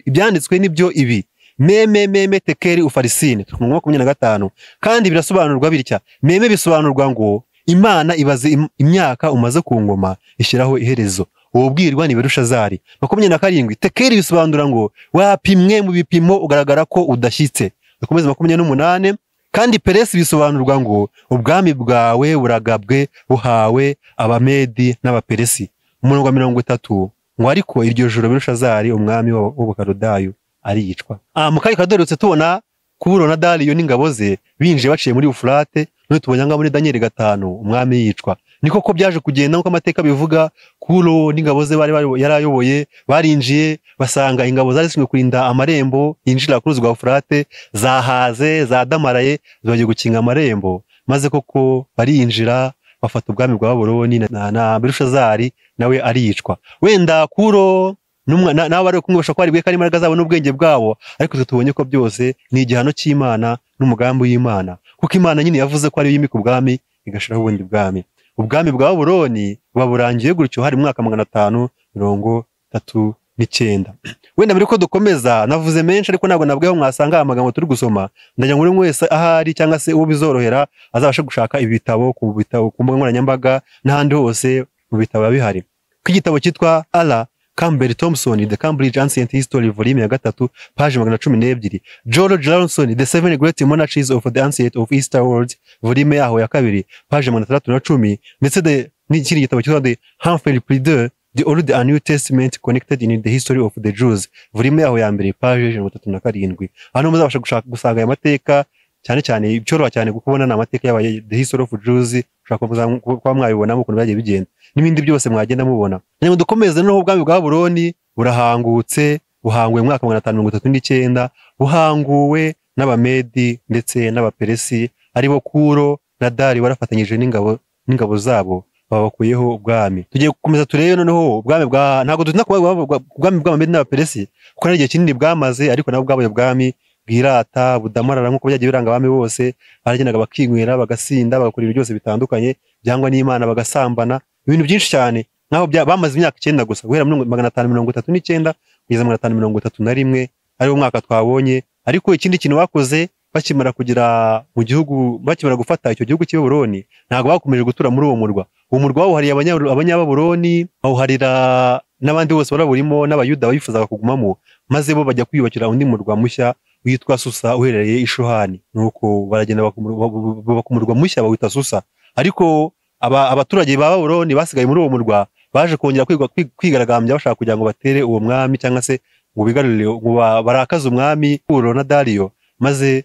ibyanditswe nibyo ibi meme tekeri ufarisine 25, kandi birasobanurwa bitya. Meme bisobanurwa ngo Imana ibaze imyaka umaze ku ngoma ishyiraho iherezo. Uwo bwirwa ni Belushazari. 27 tekeri bisobanura ngo wapimwe mu bipimo ugaragara ko udashyitse. 28 kandi Peresi bisobanurwa ngo ubwami bwawe buragabwe buhawe Abamedi n'Abaperesi. 30 ngo ariko iryo joro Belushazari umwami w'Ubukaludayo ariyicwa. Mu kayi kadoretse tubona Kuro na Dariyo n'ingabo ze binje baciye muri Ufurate, none tubonye ngo muri Daniel 5 umwami yicwa. Niko ko byaje kugenda nkuko amateka bivuga. Kuro n'ingabo ze bari yarayoboye, barinjiye basanga ingabo zari zishinzwe kurinda amarembo yinjira ku ruzi rwa Ufurate zahaze, zadamaraye, bagiye gukinga amarembo. Maze koko barinjira bafata ubwami bwa Babuloni na Belushazari nawe ariyicwa. Wenda Kuro nabo bari kumwe bashobora kuba bari bweka n'imbaraga zabo n'ubwenge bwabo, ariko twe tubonye ko byose ni igihano cy'Imana n'umugambi w'Imana, kuko Imana nyine yavuze ko ariyo yimika ubwami igashiraho ubundi bwami. Ubwami bwa Babuloni buba burangiye gutyo hari mu mwaka 539. Wenda mbere ko dukomeza navuze menshi, ariko ntabwo nabweho mwasanga amagambo turi gusoma. Ndagira ngo buri wese ahari cyangwa se uwo bizorohera azabashe gushaka ibitabo ku mbuga nkoranyambaga n'ahandi hose mu bitabo bihari. Kw'igitabo cyitwa Ala Campbell Thompson, The Cambridge Ancient History, volume ya 3, page 112. George Lawson, The Seven Great Monarchies of the Ancient of Eastern World, volume yaho ya 2, page 610. Ndetse n'ikindi gitabo cyitwa The Humphrey Prideur, The Old and New Testament Connected in the History of the Jews, volume yaho ya 2, page 37. Hano muzabasha gushaka gusanga aya mateka, cyane cyane icyoroha cyane kubona na amateka y'aba The History of Jews, ushaka kuba mwabibona ukuntu byagiye bigenda n'ibindi byose mwagenda mubona. Nyuma dukomeze no ubwami bwa Babuloni burahangutse, buhanguwe mu mwaka 539, buhanguwe n'Abamedi ndetse n'Abaperesi, aribo Kuro na Dari warafatanyije n'ingabo zabo babakuyeho ubwami. Tugiye gukomeza turebe noneho ubwami bwa ntago tutina kuba ubwami bw'Abamedi n'Abaperesi kuko ari igihe kinini bwamaze, ariko nabo bwabaye ubwami bwirata budamarara nk'uko byagiye biranga abami bose. Baragendaga bakinywera, bagasinda, bagakora ibintu byose bitandukanye byangwa n'Imana, bagasambana, ibintu byinshi cyane. Naho bamaze imyaka 9 gusa, guhera muri 539 kugeza 531 ari umwaka twabonye. Ariko ikindi kintu bakoze bakimara kugira mu gihugu, bakimara gufata icyo gihugu cy'i Babuloni, ntago bakomeje gutura muri uwo murwa. Uwo murwa waho hari abanyababuloni, aho harira n'abandi bose baraburimo n'Abayuda bayifuzaga kugumamo, maze bo bajya kwiyubakira undi murwa mushya witwa Susa uherereye i Shohani. Nuko baragenda bakumurwa mushya bawita Susa. Ariko abaturage ba Babuloni basigaye muri uwo murwa baje kongera kwigaragambya bashaka kugira ngo batere uwo mwami, cyangwa se ngo bigarurire ngo barakaze umwami Kuro na Dariyo, maze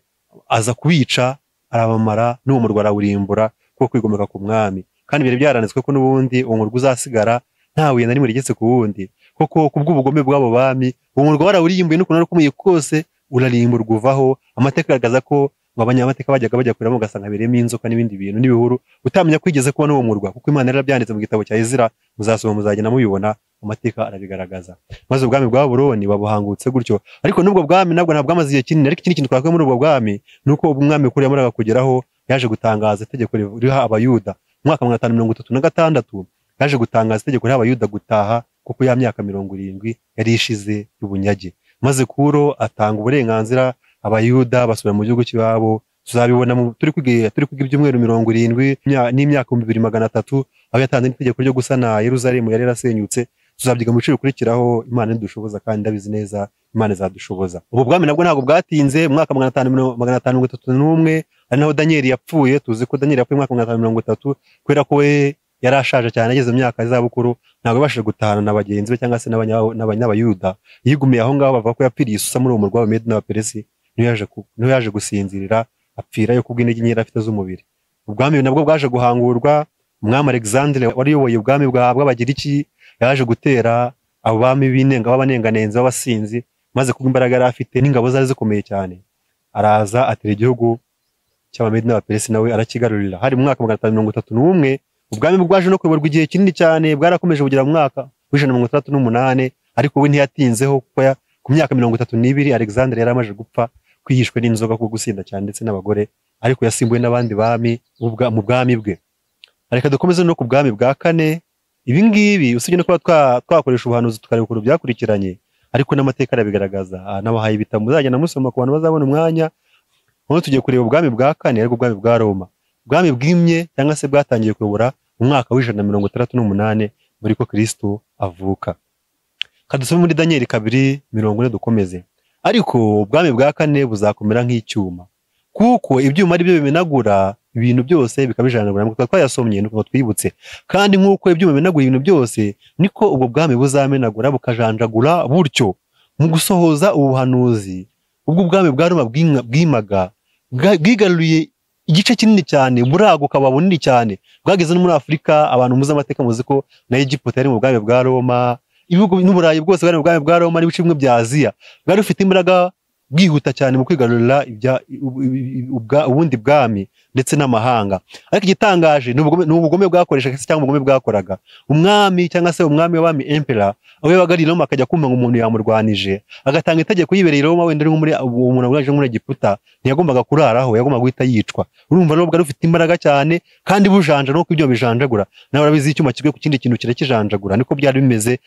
aza kubica arabamara n'uwo murwa arawurimbura kuko kwigomeka ku mwami. Kandi byari byaranditswe ko n'ubundi uwo murwa uzasigara nta buye na rimwe rigetse ku wundi, kuko kubw'ubugome bw'abo bami uwo murwa barawurimbuye n'ukuntu rukomeye kose urarimburwa uvaho. Amateka agaragaza ko abanyamateka bajya kuramo ugasanga beremo inzoka n'ibindi bintu n'ibihuru, utamenya kwigeze kubona uwo murwa, kuko Imana yarabyanditse mu gitabo cya Ezira, muzasoma muzagenda mubibona, amateka arabigaragaza. Maze ubwami bwa Babuloni babuhangutse gutyo. Ariko n'ubwo bwami nabwo bwamaze igihe kinini. Ariko ikindi kintu twakuye muri ubwo bwami nuko umwami kuri yamaraga kugeraho yaje gutangaza itegeko riha Abayuda mu mwaka 536, yaje gutangaza itegeko riha Abayuda gutaha, kuko ya myaka 70 yari ishize y'ubunyage. Maze Kuro atanga uburenganzira Abayuda basubira mu gihugu cyabo. Tuzabibona turi kwiga ibyumweru 70 n'imyaka 2300, aho yatanze itegeko ryo gusana Yerusalemu yari yarasenyutse. Tuzabyiga mu cyo kurikiraho. Imana idushoboza kandi ndabizi neza Imana izadushoboza. Ubu bwami nabwo ntabwo bwatinze. Mu mwaka 531 ari naho Daniel yapfuye. Tuzi ko Daniel yapfuye mu mwaka 530 kubera ko we yarashaje cyane, ageze mu myaka y'izabukuru, ntabwo yabashije gutahana na bagenzi be cyangwa se n'Abayuda. Yigumiye aho ngaho, bavuga ko yapfiriye Susa muri uwo murwa w'Abamedi n'Abaperesi. Niyo yaje gusinzirira apfirayo kubw'intege nke afite z'umubiri. Ubwami nabwo bwaje guhangurwa. Umwami Alexandre wari yoboye ubwami bw'Abagiriki yaje gutera abo bami b'abanenganenzi b'abasinzi, maze kubw'imbaraga yari afite n'ingabo zari zikomeye cyane, araza atera igihugu cy'Abamedi n'Abaperesi nawe arakigarurira. Hari mu mwaka 531 ubwami bwaje no kuyoborwa igihe kinini cyane, bwarakomeje kugera mu mwaka 138, ariko we ntiyatinzeho kuko ku myaka 32 Alexandre yari amaze gupfa kwihishwe n'inzoga ku gusinda cyane ndetse n'abagore, ariko yasimbuwe n'abandi bami mu bwami bwe. Ariko dukomeze no ku bwami bwa 4. Ibi ngibi usibye no kuba twakoresha ubuhanuzi tukareba ukuntu byakurikiranye, ariko n'amateka arabigaragaza. Nabahaye ibitabo muzagenda musoma ku bantu bazabona umwanya. None tugiye kureba ubwami bwa 4, ariko ubwami bwa Roma. Ubwami bwimye cyangwa se bwatangiye kuyobora mu mwaka wa 168 muri ko Kristo avuka. Kadusome muri Daniel 2:40 dukomeze. Ariko ubwami bwa 4 buzakomera nk'icyuma, kuko ibyuma ari byo bimenagura ibintu byose bikabijanagura. Nkuko twayasomye nuko twibutse. Kandi nkuko ibyuma bimenagura ibintu byose, niko ubwo bwami buzamenagura bukajanjagura buryo mu gusohoza ubuhanuzi. Ubwo ubwami bwa Roma bwimaga bwigaruye igice kinini cyane, buraguka babunini cyane, bwageze no muri Afrika. Abantu muzi amateka muzi ko na Egypt yari mu bwami bwa Roma, ibihugu n'Uburayi bwose bari mu bwami bwa Roma, n'ibice bimwe bya Aziya bwari bufite imbaraga bwihuta cyane mu kwigarurira ubundi bwami ndetse n'amahanga. Ariko igitangaje ni ubugome bwakoreshaga cyangwa ubugome bwakoraga. Umwami cyangwa se umwami w'abami emperor aho yabaga ari i Roma akajya kumva ngo umuntu yamurwanije agatanga itegeko yibereye i Roma, wenda ari nko muri umuntu waje muri Egiputa, ntiyagombaga kuraraho, yagombaga guhita yicwa. Urumva rero bwari bufite imbaraga cyane kandi bujanja, no kubyo bijanjagura. Nawe urabizi icyuma kigwe ku kindi kintu kirakijanjagura, niko byari bimeze.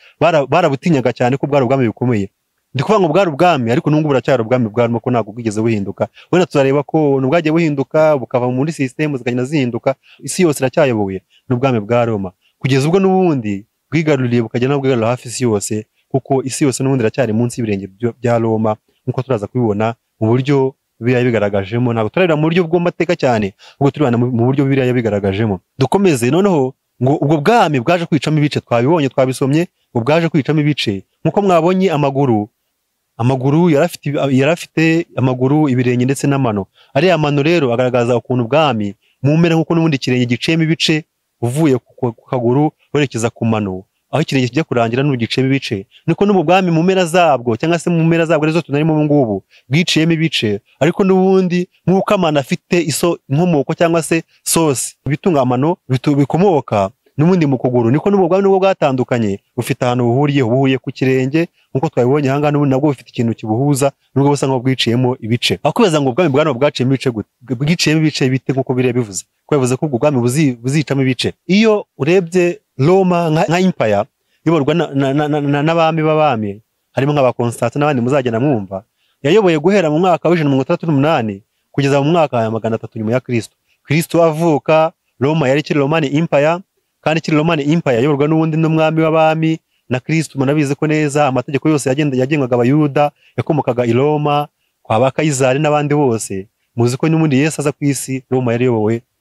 Barabutinyaga cyane ko bwari ubwami bukomeye. Ndi kuvuga ngo bwari ubwami, ariko n'ubwo buracyari ubwami bwarimo ko ntabwo bwigeze buhinduka. Wenda tuzareba ko n'ubwagiye buhinduka bukava muri system zikagenda zihinduka, isi yose iracyayoboye n'ubwami bwa Roma, kugeza ubwo n'ubundi bwigaruriye bukagenda bwigarurira hafi isi yose, kuko isi yose n'ubundi iracyari munsi y'ibirenge bya Roma, nkuko turaza kubibona mu buryo Bibiliya yabigaragajemo. Ntabwo turarira mu buryo bw'amateka cyane, ubwo turibana mu buryo Bibiliya yabigaragajemo. Dukomeze noneho ngo ubwo bwami bwaje kwicamo ibice, twabibonye twabisomye, ngo bwaje kwicamo ibice. Nkuko mwabonye amaguru yarafite amaguru, ibirenge ndetse n'amano. Ariya mano rero agaragaza ukuntu ubwami mu mpera, nkuko n'ubundi ikirenge giciyemo ibice uvuye ku kaguru werekeza ku mano, aho ikirenge kijya kurangira n'ugiciyemo ibice, niko no mu bwami mu mpera zabwo cyangwa se mu mpera zabwo arizo tunarimo ubu ngubu bwiciyemo ibice. Ariko n'ubundi nk'uko amano afite inkomoko cyangwa se sosi, ibitunga amano bikomoka n'ubundi mu kuguru, niko n'ubwo bwami nubwo bwatandukanye bufite ahantu buhuriye ku kirenge, nkuko twabibonye aha ngaha. N'ubundi nabwo bufite ikintu kibuhuza, nubwo busa nk'aho bwiciyemo ibice. Aho kwibaza ngo ubwami bwa Roma bwaciyemo ibice gute, bwiciyemo ibice bite? Nkuko Bibiliya bivuze ko yavuze ko ubwo bwami buzicamo ibice. Iyo urebye Roma nka empire iyoborwa n'abami b'abami, harimo nk'aba Constantine n'abandi muzagenda mwumva, yayoboye guhera mu mwaka wa 138 kugeza mu mwaka wa 300 nyuma ya Kristo avuka. Roma yari ikiri Roman Empire, kandi ikiri Roman Empire yayoborwa n'ubundi n'umwami w'abami na Kristo. Munabizi ko neza amategeko yose yagengwaga abayuda yakomokaga i Roma, kwa ba Kayizari n'abandi bose. Muzi ko n'ubundi Yesu aza ku isi, Roma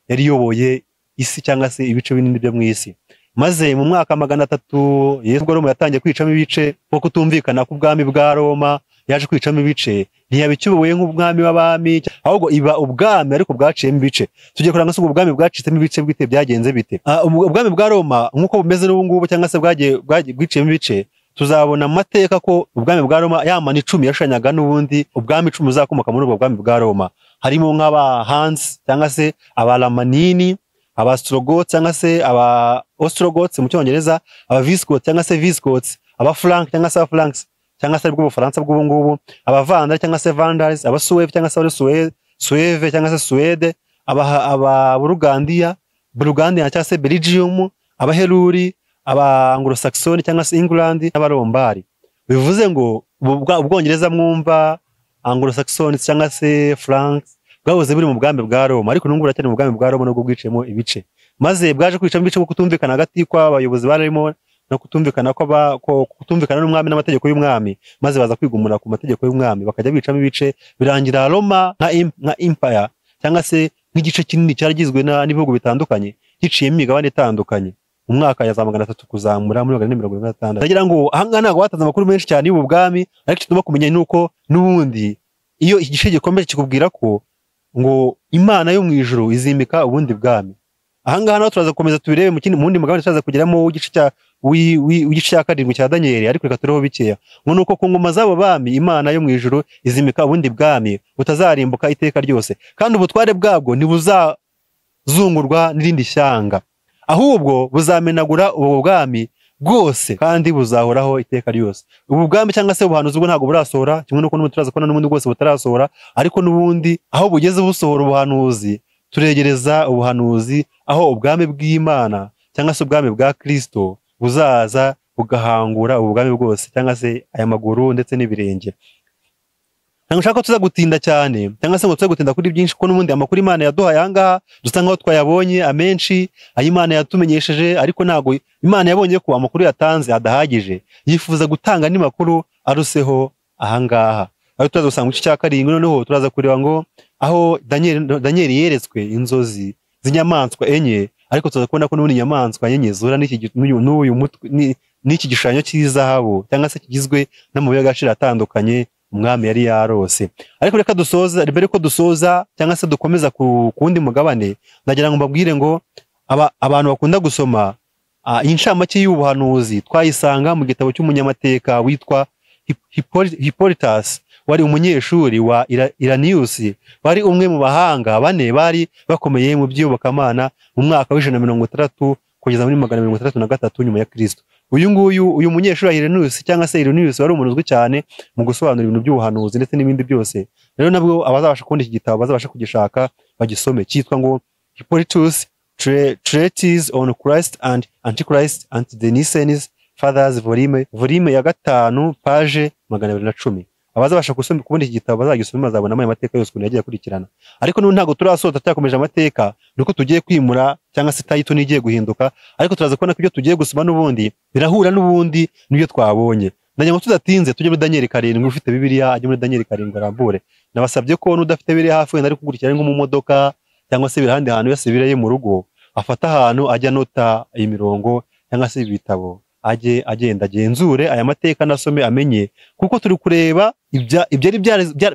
yariyoboye isi cyangwa se ibice binini byo mu isi. Maze mu mwaka 300 Yesu ubwo Roma yatangiye kwicamo ibice, kuko kutumvikana ku bwami bwa Roma yaje kwicamo ibice. Ntiyabicyuboye nk'ubwami w'abami, ahubwo iba ubwami ariko bwaciyemo ibice. Tugiye kuranga se ubwo bwami bwacitsemo ibice bwite byagenze bite. Ubwami bwa Roma nkuko bumeze n'ubu ngubu cyangwa se bwiciyemo ibice, tuzabona amateka ko ubwami bwa Roma yamana 10 yashanyaga n'ubundi ubwami 10 uzakomoka muri ubwo bwami bwa Roma. Harimo nk'aba Hans cyangwa se abalamanini, aba Ostrogoths cyangwa se aba Ostrogoths mu cyongereza, aba Visigoths cyangwa se Visigoths, aba Frank cyangwa se Franks cyangwa se bw'Ubufaransa bw'ubu ngubu, aba Vandals cyangwa se Vandals, aba Sueve cyangwa se Sueve cyangwa se Suede, aba Burgundia cyangwa se Belgium, aba Heruli, aba Anglo-Saxon cyangwa se England, n'abarombari. Bivuze ngo ubwongereza mwumva Anglo-Saxon cyangwa se Franks bwahoze buri mu bwami bwa Roma, ariko n'ubwo buracyari mu bwami bwa Roma nubwo bwiciyemo ibice. Maze bwaje kwicamo ibice kuko kutumvikana hagati kw'abayobozi barimo no kutumvikana kutumvikana n'umwami n'amategeko y'umwami, maze baza kwigumura ku mategeko y'umwami bakajya bicamo ibice. Birangira Roma nka empire cyangwa se nk'igice kinini cyaragizwe n'ibihugu bitandukanye, giciyemo imigabane itandukanye. Mu mwaka ya 300 kuzamura muri 456. Ndagira ngo ahanga ntago watanze amakuru menshi cyane y'ubu bwami, ariko tugomba kumenya nuko n'ubundi iyo igice gikomeye kikubwira ko ngo Imana yo mu ijuru izimika ubundi bwami. Ahangaha naho turaza gukomeza tubirebe mu mundi mugabane turaza kugeramo w'igice cya 7 cya Daniel, ariko reka tureho bikeya. Ngo nuko ku ngoma z'abo bami Imana yo mu ijuru izimika ubundi bwami butazarimbuka iteka ryose, kandi ubutware bwabwo ntibuzazungurwa n'irindi shyanga, ahubwo buzamenagura ubu bwami bwose kandi buzahoraho iteka ryose. Ubu bwami cyangwa se ubuhanuzi bwo ntabwo burasohora, kimwe nuko n'ubu turaza kubona n'ubundi bwose butarasohora, ariko n'ubundi aho bugeze busohora ubuhanuzi, turegereza ubuhanuzi aho ubwami bw'Imana cyangwa se ubwami bwa Kristo buzaza bugahangura ubu bwami bwose cyangwa se aya maguru ndetse n'ibirenge. Ntabwo nshaka ko tuza gutinda cyane cyangwa se ngo tuza gutinda kuri byinshi, kuko n'ubundi amakuru Imana yaduhaye ahangaha dusa nkaho twayabonye amenshi, ayo Imana yatumenyesheje, ariko ntabwo Imana yabonye ko amakuru yatanze adahagije, yifuza gutanga andi makuru aruseho ahangaha. Aho turaza gusanga mu gice cya 7 noneho turaza kureba ngo aho Daniel yeretswe inzozi z'inyamaswa enye, ariko tuza kubona ko n'ubundi inyamaswa enye zura n'iki gishushanyo cy'izahabu cyangwa se kigizwe n'amabuye y'agaciro atandukanye umwami yari yarose. Ariko reka dusoza, mbere ko dusoza cyangwa se dukomeza ku wundi mugabane, ndagira ngo mbabwire ngo abantu bakunda gusoma inshamake y'ubuhanuzi twayisanga mu gitabo cy'umunyamateka witwa Hippolytus. wari umunyeshuri wa Iranius, wari umwe mu bahanga bane bari bakomeye mu by'iyobokamana mu mwaka w'160 kugeza muri 163 nyuma ya Kristo. Uyu munyeshuri wa Iranius cyangwa se Iranius wari umuntu uzwi cyane mu gusobanura ibintu by'ubuhanuzi ndetse n'ibindi byose. Rero nabwo abazabasha kubona iki gitabo bazabasha kugishaka bagisome, cyitwa ngo Hippolytus Treatise on Christ and Antichrist and the Nicene Fathers volume ya 5 page 210. Abazabasha kubona iki gitabo bazagisoma bazabona amateka yose ukuntu yagiye akurikirana. Ariko ntago turasoza cyakomeje amateka, nuko tugiye kwimura cyangwa se title nigiye guhinduka, ariko turaza kubona ko ibyo tugiye gusoma n'ubundi birahura n'ubundi n'ibyo twabonye. Ndanye ngo tudatinze tujye muri Daniel 7 ufite Bibiliya ajye muri Daniel 7 arambure. Nabasabye ko n'udafite Bibiliya hafi wenda ari kugukurikira nko mu modoka cyangwa se birahandi ahantu yose biraye mu rugo, afata ahantu ajya nota imirongo cyangwa se ibitabo, ajye agenda agenzure aya mateka nasome amenye, kuko turi kureba ibyari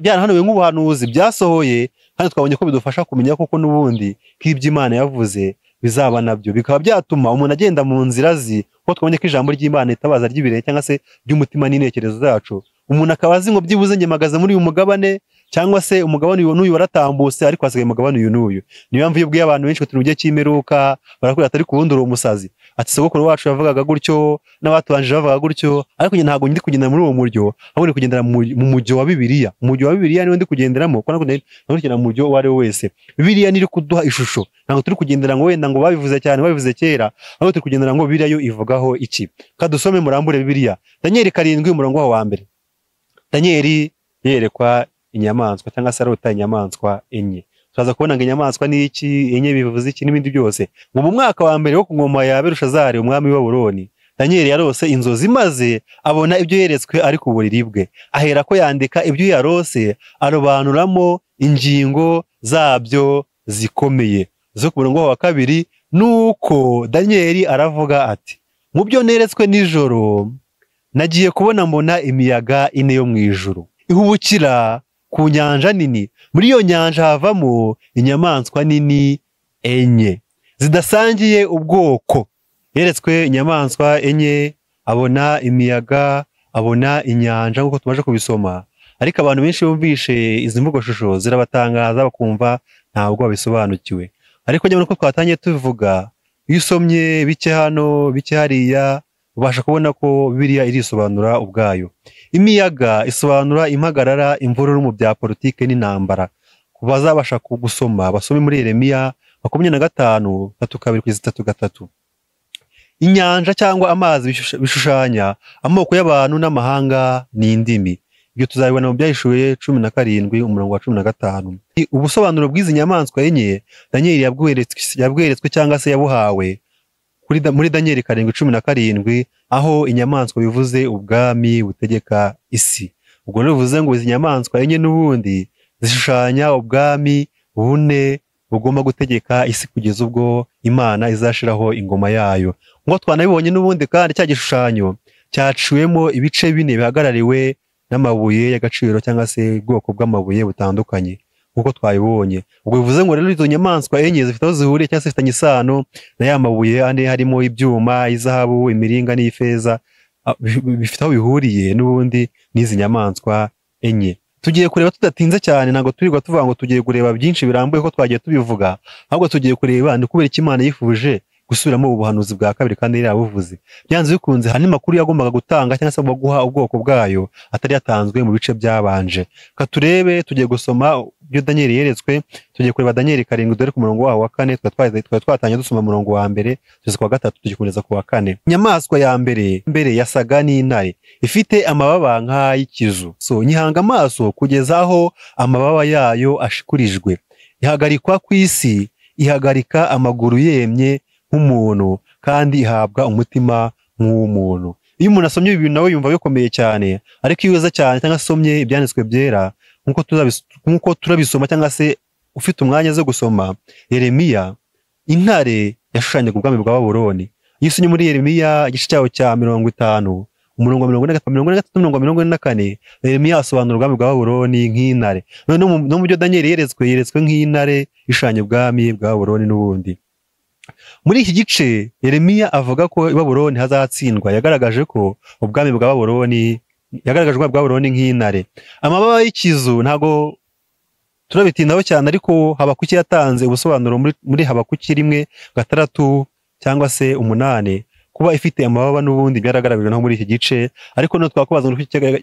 byarahanuwe nk'ubuhanuzi byasohoye, kandi twabonye ko bidufasha kumenya koko n'ubundi k'ibyo Imana yavuze bizaba nabyo, bikaba byatuma umuntu agenda mu nzira kuko twabonye ko ijambo ry'Imana itabaza ry'ibirere cyangwa se by'umutima n'intekerezo zacu. Umuntu akaba azi ngo byibuze ngemagaza muri uyu mugabane, cyangwa se umugabane n'uyu waratambutse ariko hasigaye umugabane uyu n'uyu. Niyo mpamvu iyo ubwiye abantu benshi turi mu gihe cy'imperuka barakubwira atari kubundi uri umusazi, ati sogokuru wacu yavugaga gutyo n'abatubanjije bavugaga gutyo, ariko njye ntabwo ndi kugendera muri uwo muryo, ahubwo ndi kugendera mu mujyo wa Bibiliya. Umujyo wa Bibiliya niwo ndi kugenderamo, kuko ntabwo kugendera mu mujyo uwo ari we wese. Bibiliya niri kuduha ishusho, ntabwo turi kugendera ngo wenda ngo babivuze cyane babivuze kera, ahubwo turi kugendera ngo Bibiliya yo ivugaho iki. Kadusome murambure Bibiliya. Daniel 7 umurongo wa mbere. Daniel yerekwa inyamaswa cyangwa se arota inyamaswa enye. Turaza kubona ngo inyamaswa ni iki, enye bivuze iki n'ibindi byose. Ngo mu mwaka wa mbere wo ku ngoma ya Belushazari umwami wa Babuloni, Daniel yarose inzozi maze abona ibyo yeretswe ari ku buriri bwe. Ahera ko yandika ibyo yarose, arobanuramo ingingo zabyo zikomeye. Zo ku murongo wa kabiri, nuko Daniel aravuga ati, mu byo neretswe nijoro nagiye kubona mbona imiyaga ine yo mu ijuru ihubukira ku nyanja nini. Muri iyo nyanja havamo inyamaswa nini enye zidasangiye ubwoko. Yeretswe inyamaswa enye, abona imiyaga, abona inyanja nk'uko tumaje kubisoma. Ariko abantu benshi bumvishe izi mvugo shusho zirabatangaza bakumva ntabwo babisobanukiwe. Ariko nyamara ko twatangiye tuvuga, iyo usomye bike hano bike hariya ubasha kubona ko Bibiliya irisobanura ubwayo. Imiyaga isobanura impagarara, imvururu mu bya politike n'intambara. Kubazabasha kugusoma basome muri Yeremiya 25 3:3. Inyanja cyangwa amazi bishushanya amoko y'abantu n'amahanga n'indimi. Ibyo tuzabibona mu Byahishuwe 17 umurongo wa 15. Ubusobanuro bw'izi nyamaswa enye Daniel yabweretswe cyangwa se yabuhawe muri Daniel 7:17, aho inyamaswa bivuze ubwami butegeka isi. Ubwo bivuze ngo izi nyamaswa enye n'ubundi zishushanya ubwami bune bugomba gutegeka isi kugeza ubwo Imana izashiraho ingoma yayo. Ngo twanabibonye n'ubundi kandi cya gishushanyo cyaciwemo ibice bine bihagarariwe n'amabuye y'agaciro cyangwa se ubwoko bw'amabuye butandukanye nkuko twabibonye. Ubwo bivuze ngo rero izo nyamaswa enye zifite aho zihuriye cyangwa se zifitanye isano na ya mabuye ane harimo ibyuma, izahabu, imiringa n'ifeza, bifite aho bihuriye n'ubundi n'izi nyamaswa enye. Tugiye kureba tudatinze cyane, ntabwo turirwa tuvuga ngo tugiye kureba byinshi birambuye ko twagiye tubivuga, ahubwo tugiye kureba ni kubera iki Imana yifuje gusubiramo ubuhanuzi bwa kabiri kandi yarabuvuze. Byanze bikunze hari makuru yagombaga gutanga cyangwa se guha ubwoko bwayo atari yatanzwe mu bice byabanje. Katurebe tugiye gusoma ibyo Daniel yeretswe. Tugiye kureba Daniel 7 dore ku murongo wa 4 twatanye dusoma murongo wa mbere tugeze ku wa 3 tugikomeza ku wa 4. Inyamaswa ya mbere yasaga n'intare ifite amababa nk'ay'ikizu. Nyihanga amaso kugeza aho amababa yayo ashikurijwe. Ihagarikwa ku isi, ihagarika amaguru yemye nk'umuntu kandi ihabwa umutima nk'umuntu. Iyo umuntu asomye ibi bintu nawe yumva bikomeye cyane, ariko iyo uza cyane cyangwa asomye ibyanditswe byera nkuko turabisoma cyangwa se ufite umwanya zo gusoma Yeremiya, intare yashushanyaga ubwami bwa Babuloni. Iyo usomye muri Yeremiya igice cyaho cya 50 umurongo 43-44, Yeremiya asobanura ubwami bwa Babuloni nk'intare. No mu byo Daniel yeretswe nk'intare ishushanya ubwami bwa Babuloni n'ubundi. Muri iki gice Yeremiya avuga ko i Babuloni hazatsindwa. Yagaragaje ko ubwami bwa Babuloni yagaragajwe ubwami bwa Babuloni nk'intare. Amababa y'ikizu ntago turabitindaho cyane, ariko Habakuki yatanze ubusobanuro muri Habakuki 1:6 cyangwa se 8 kuba ifite amababa n'ubundi byaragaragajwe no muri iki gice, ariko no twakubaza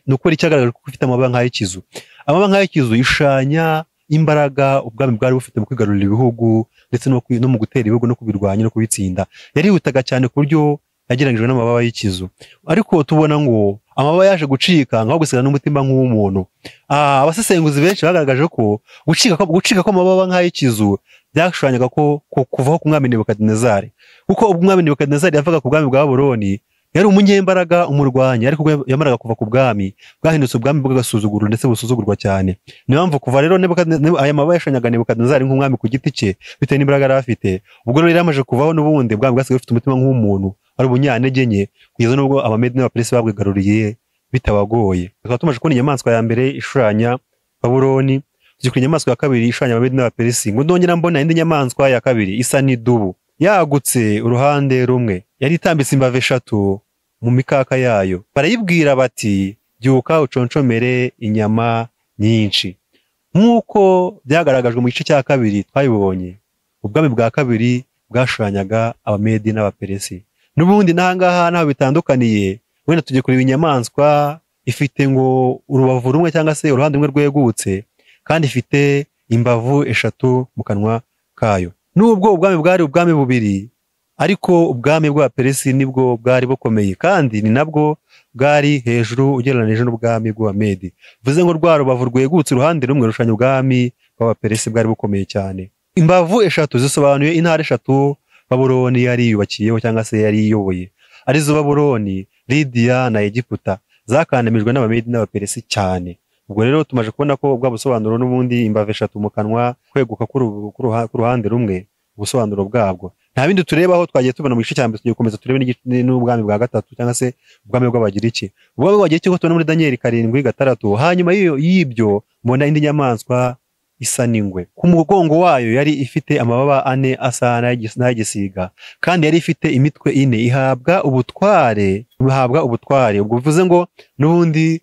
nuko icyagaragajwe ko ifite amababa nk'ay'ikizu. Amababa nk'ay'ikizu ishanya imbaraga ubwami bwari bufite mu kwigarurira ibihugu ndetse no mu gutera ibihugu no kubirwanya no kubitsinda. Yarihutaga cyane ku buryo yagereranyijwe n'amababa y'ikizu, ariko tubona ngo amababa yaje gucika nkaho gusigana n'umutima nk'uw'umuntu. Abasesenguzi benshi bagaragaje ko gucika kw'amababa nk'ay'ikizu byashushanyaga ko kuvaho ku mwami Nebukadinezari, kuko umwami Nebukadinezari yavaga ku bwami bwa Babuloni yari umunyembaraga umurwanya, ariko yamaraga kuva ku bwami bwahindutse ubwami bw'agasuzuguro ndetse busuzugurwa cyane. Niyo mpamvu kuva rero aya mababa yashanyaga Nebukadinezari nk'umwami ku giti cye bitewe n'imbaraga yari afite. Ubwo rero yamaze kuvaho n'ubundi ubwami bwasigaye bufite umutima nk'umuntu, ari ubunyantege nke, kugeza n'ubwo Abamedi n'Abaperesi babwigaruriye bitabagoye. Tukaba tumaze kubona inyamaswa ya mbere ishushanya Babuloni, tugiye ku inyamaswa ya kabiri ishushanya Abamedi n'Abaperesi. Ngo ndongera mbona indi nyamaswa ya kabiri isa n'idubu yagutse uruhande rumwe, yari itambitse imbavu 3 mu mikaka yayo. Barayibwira bati byuka uconshomere inyama nyinshi. Nk'uko byagaragajwe mu gice cya kabiri twabibonye, ubwami bwa kabiri bwashushanyaga Abamedi n'Abaperesi. N'ubundi n'ahangaha naho bitandukaniye, wenda tugiye kureba inyamaswa ifite ngo urubavu rumwe cyangwa se uruhande rumwe rwegutse, kandi ifite imbavu 3 mu kanwa kayo. Nubwo ubwami bwari ubwami bubiri, ariko ubwami bw'Abaperesi nibwo bwari bukomeye, kandi ni nabwo bwari hejuru ugereranije n'ubwami bw'Abamedi. Bivuze ngo rwa rubavu rwegutse uruhande rumwe rushanya ubwami bw'Abaperesi bwari bukomeye cyane. Imbavu 3 zisobanuye intara 3 Babuloni yari yubakiyeho cyangwa se yari iyoboye, arizo Babuloni, Lidiya na Egiputa, zakandamijwe n'Abamedi n'Abaperesi cyane. Ubwo rero tumaje kubona ko ubwa busobanuro n'ubundi imbavu 3 mu kanwa, kweguka ku ruhande rumwe, ubusobanuro bwabwo. Nta bindi turebaho, twagiye tubona mu gice cyambere, tugiye gukomeza turebe n'ubwami bwa gatatu cyangwa se ubwami bw'Abagiriki. Ubwami bw'Abagiriki ko tubona muri Daniel 7:6. Hanyuma y'ibyo mbona indi nyamaswa isa n'ingwe. Ku mugongo wayo yari ifite amababa 4 asa n'ay'igisiga, kandi yari ifite imitwe 4, ihabwa ubutware. Ubwo bivuze ngo n'ubundi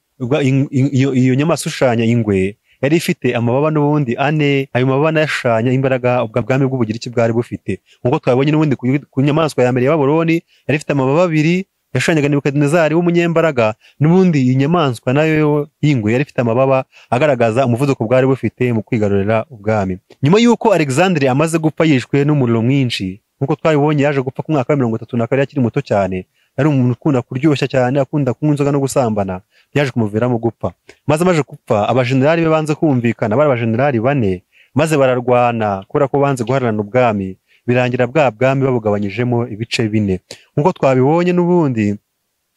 iyo nyamaswa ushushanya ingwe yari ifite amababa n'ubundi 4. Ayo mababa nayashushanya imbaraga ubwo bwami bw'Ubugiriki bwari bufite. Nkuko twabonye n'ubundi ku nyamaswa ya mbere ya Babuloni yari ifite amababa 2 yashushanyaga Nebukadinezari w'umunyembaraga, n'ubundi iyi nyamaswa nayo y'ingwe yari ifite amababa agaragaza umuvuduko bwari bufite mu kwigarurira ubwami. Nyuma y'uko Alexandre amaze gupfa yishwe n'umuriro mwinshi, nkuko twabibonye yaje gupfa ku mwaka wa 32 akiri muto cyane. Yari umuntu ukunda kuryoshya cyane, akunda kunywa inzoga no gusambana, byaje kumuviramo gupfa. Maze amaze gupfa, abajenerali be banze kumvikana, bari abajenerali 4, maze bararwana kubera ko banze guharanira ubwami, birangira bwa bwami babugabanyijemo ibice 4. Nkuko twabibonye n'ubundi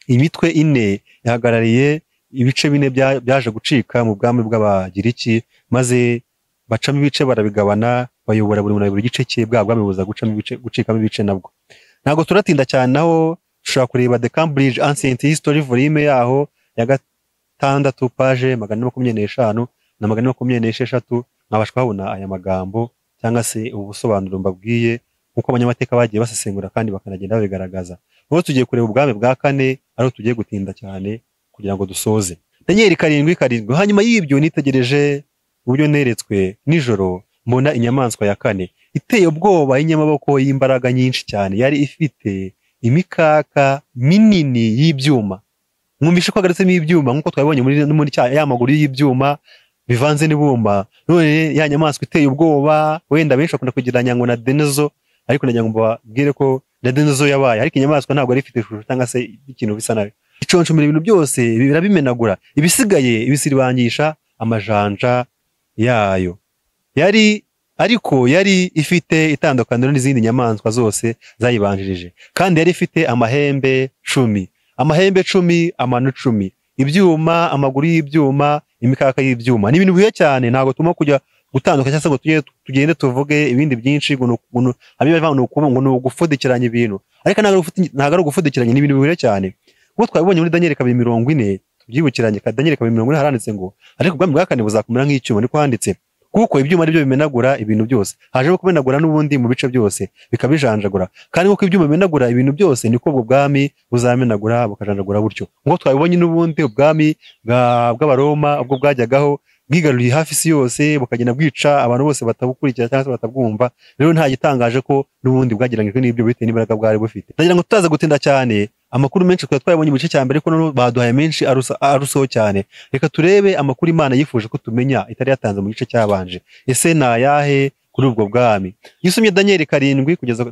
imitwe 4 yahagarariye ibice 4 byaje gucika mu bwami bw'Abagiriki, maze bacamo ibice barabigabana, bayobora buri gice cye, bwa bwami buza gucikamo ibice nabwo. Ntago turatinda cyane, naho dushobora kureba The Cambridge Ancient History volume yaho ya 6 page 425 na 426, mwabasha kubona aya magambo cyangwa se ubusobanuro mbabwiye nkuko abanyamateka bagiye basesengura kandi bakanagenda babigaragaza. Ngo tugiye kureba ubwami bwa 4 ari tugiye gutinda cyane kugira ngo dusoze. Daniel 7:7. Hanyuma y'ibyo nitegereje uburyo neretswe nijoro, mbona inyamaswa ya 4 iteye ubwoba y'inyamaboko y'imbaraga nyinshi cyane, yari ifite imikaka minini y'ibyuma. Mwumvishe ko agaretsemo ibyuma nkuko twabibonye muri ya maguru y'ibyuma bivanze n'ibumba. None ya nyamaswa iteye ubwoba, wenda benshi bakunda kugereranya ngo na Dinozo, ariko ndagira ngo babwire ko na Dinozo yabaye, ariko inyamaswa ntabwo ari ifite ishusho cyangwa se ikintu bisa nayo. Iconshomera ibintu byose birabimenagura, ibisigaye ibisiribangisha amajanja yayo. Yari ifite itandukaniro n'izindi nyamaswa zose zayibanjirije, kandi yari ifite amahembe 10, amano 10, ibyuma, amaguru y'ibyuma, imikaka y'ibyuma. Ni ibintu bihe cyane, ntago tuma kujya gutandukanya cyangwa se tugende tuvuge ibindi byinshi ngo ni ugufudikiranya ibintu, ariko ntago ari ugufudikiranya, ni ibintu bihe cyane. Ngo twabibonye muri Daniel 2:40, tubyibukiranye ka Daniel 2:40 haranditse ngo ariko ubwami bwa 4 buzakumera nk'icyuma, niko handitse. kuko ibyuma ari byo bimenagura ibintu byose, hajemo kumenagura n'ubundi mu bice byose bikabijanjagura, kandi nk'uko ibyuma bimenagura ibintu byose niko ubwo bwami buzamenagura bukajanjagura butyo. Nk'uko twabibonye n'ubundi ubwami bw'abaroma ubwo bwajyagaho bwigaruriye hafi isi yose bukagenda bwica abantu bose batabukurikira cyangwa se batabwumva. Rero nta gitangaje ko n'ubundi bwagereranyijwe n'ibyo bitewe n'imbaraga bwari bufite. Ndagira ngo tutaza gutinda cyane, amakuru menshi twabonye mu gice cya mbere ko none baduhaye menshi arusaho cyane. Reka turebe amakuru Imana yifuje ko tumenya itari yatanze mu gice cyabanje. Ese ni ayahe kuri ubwo bwami? Yisumye Daniel 7 kugeza ku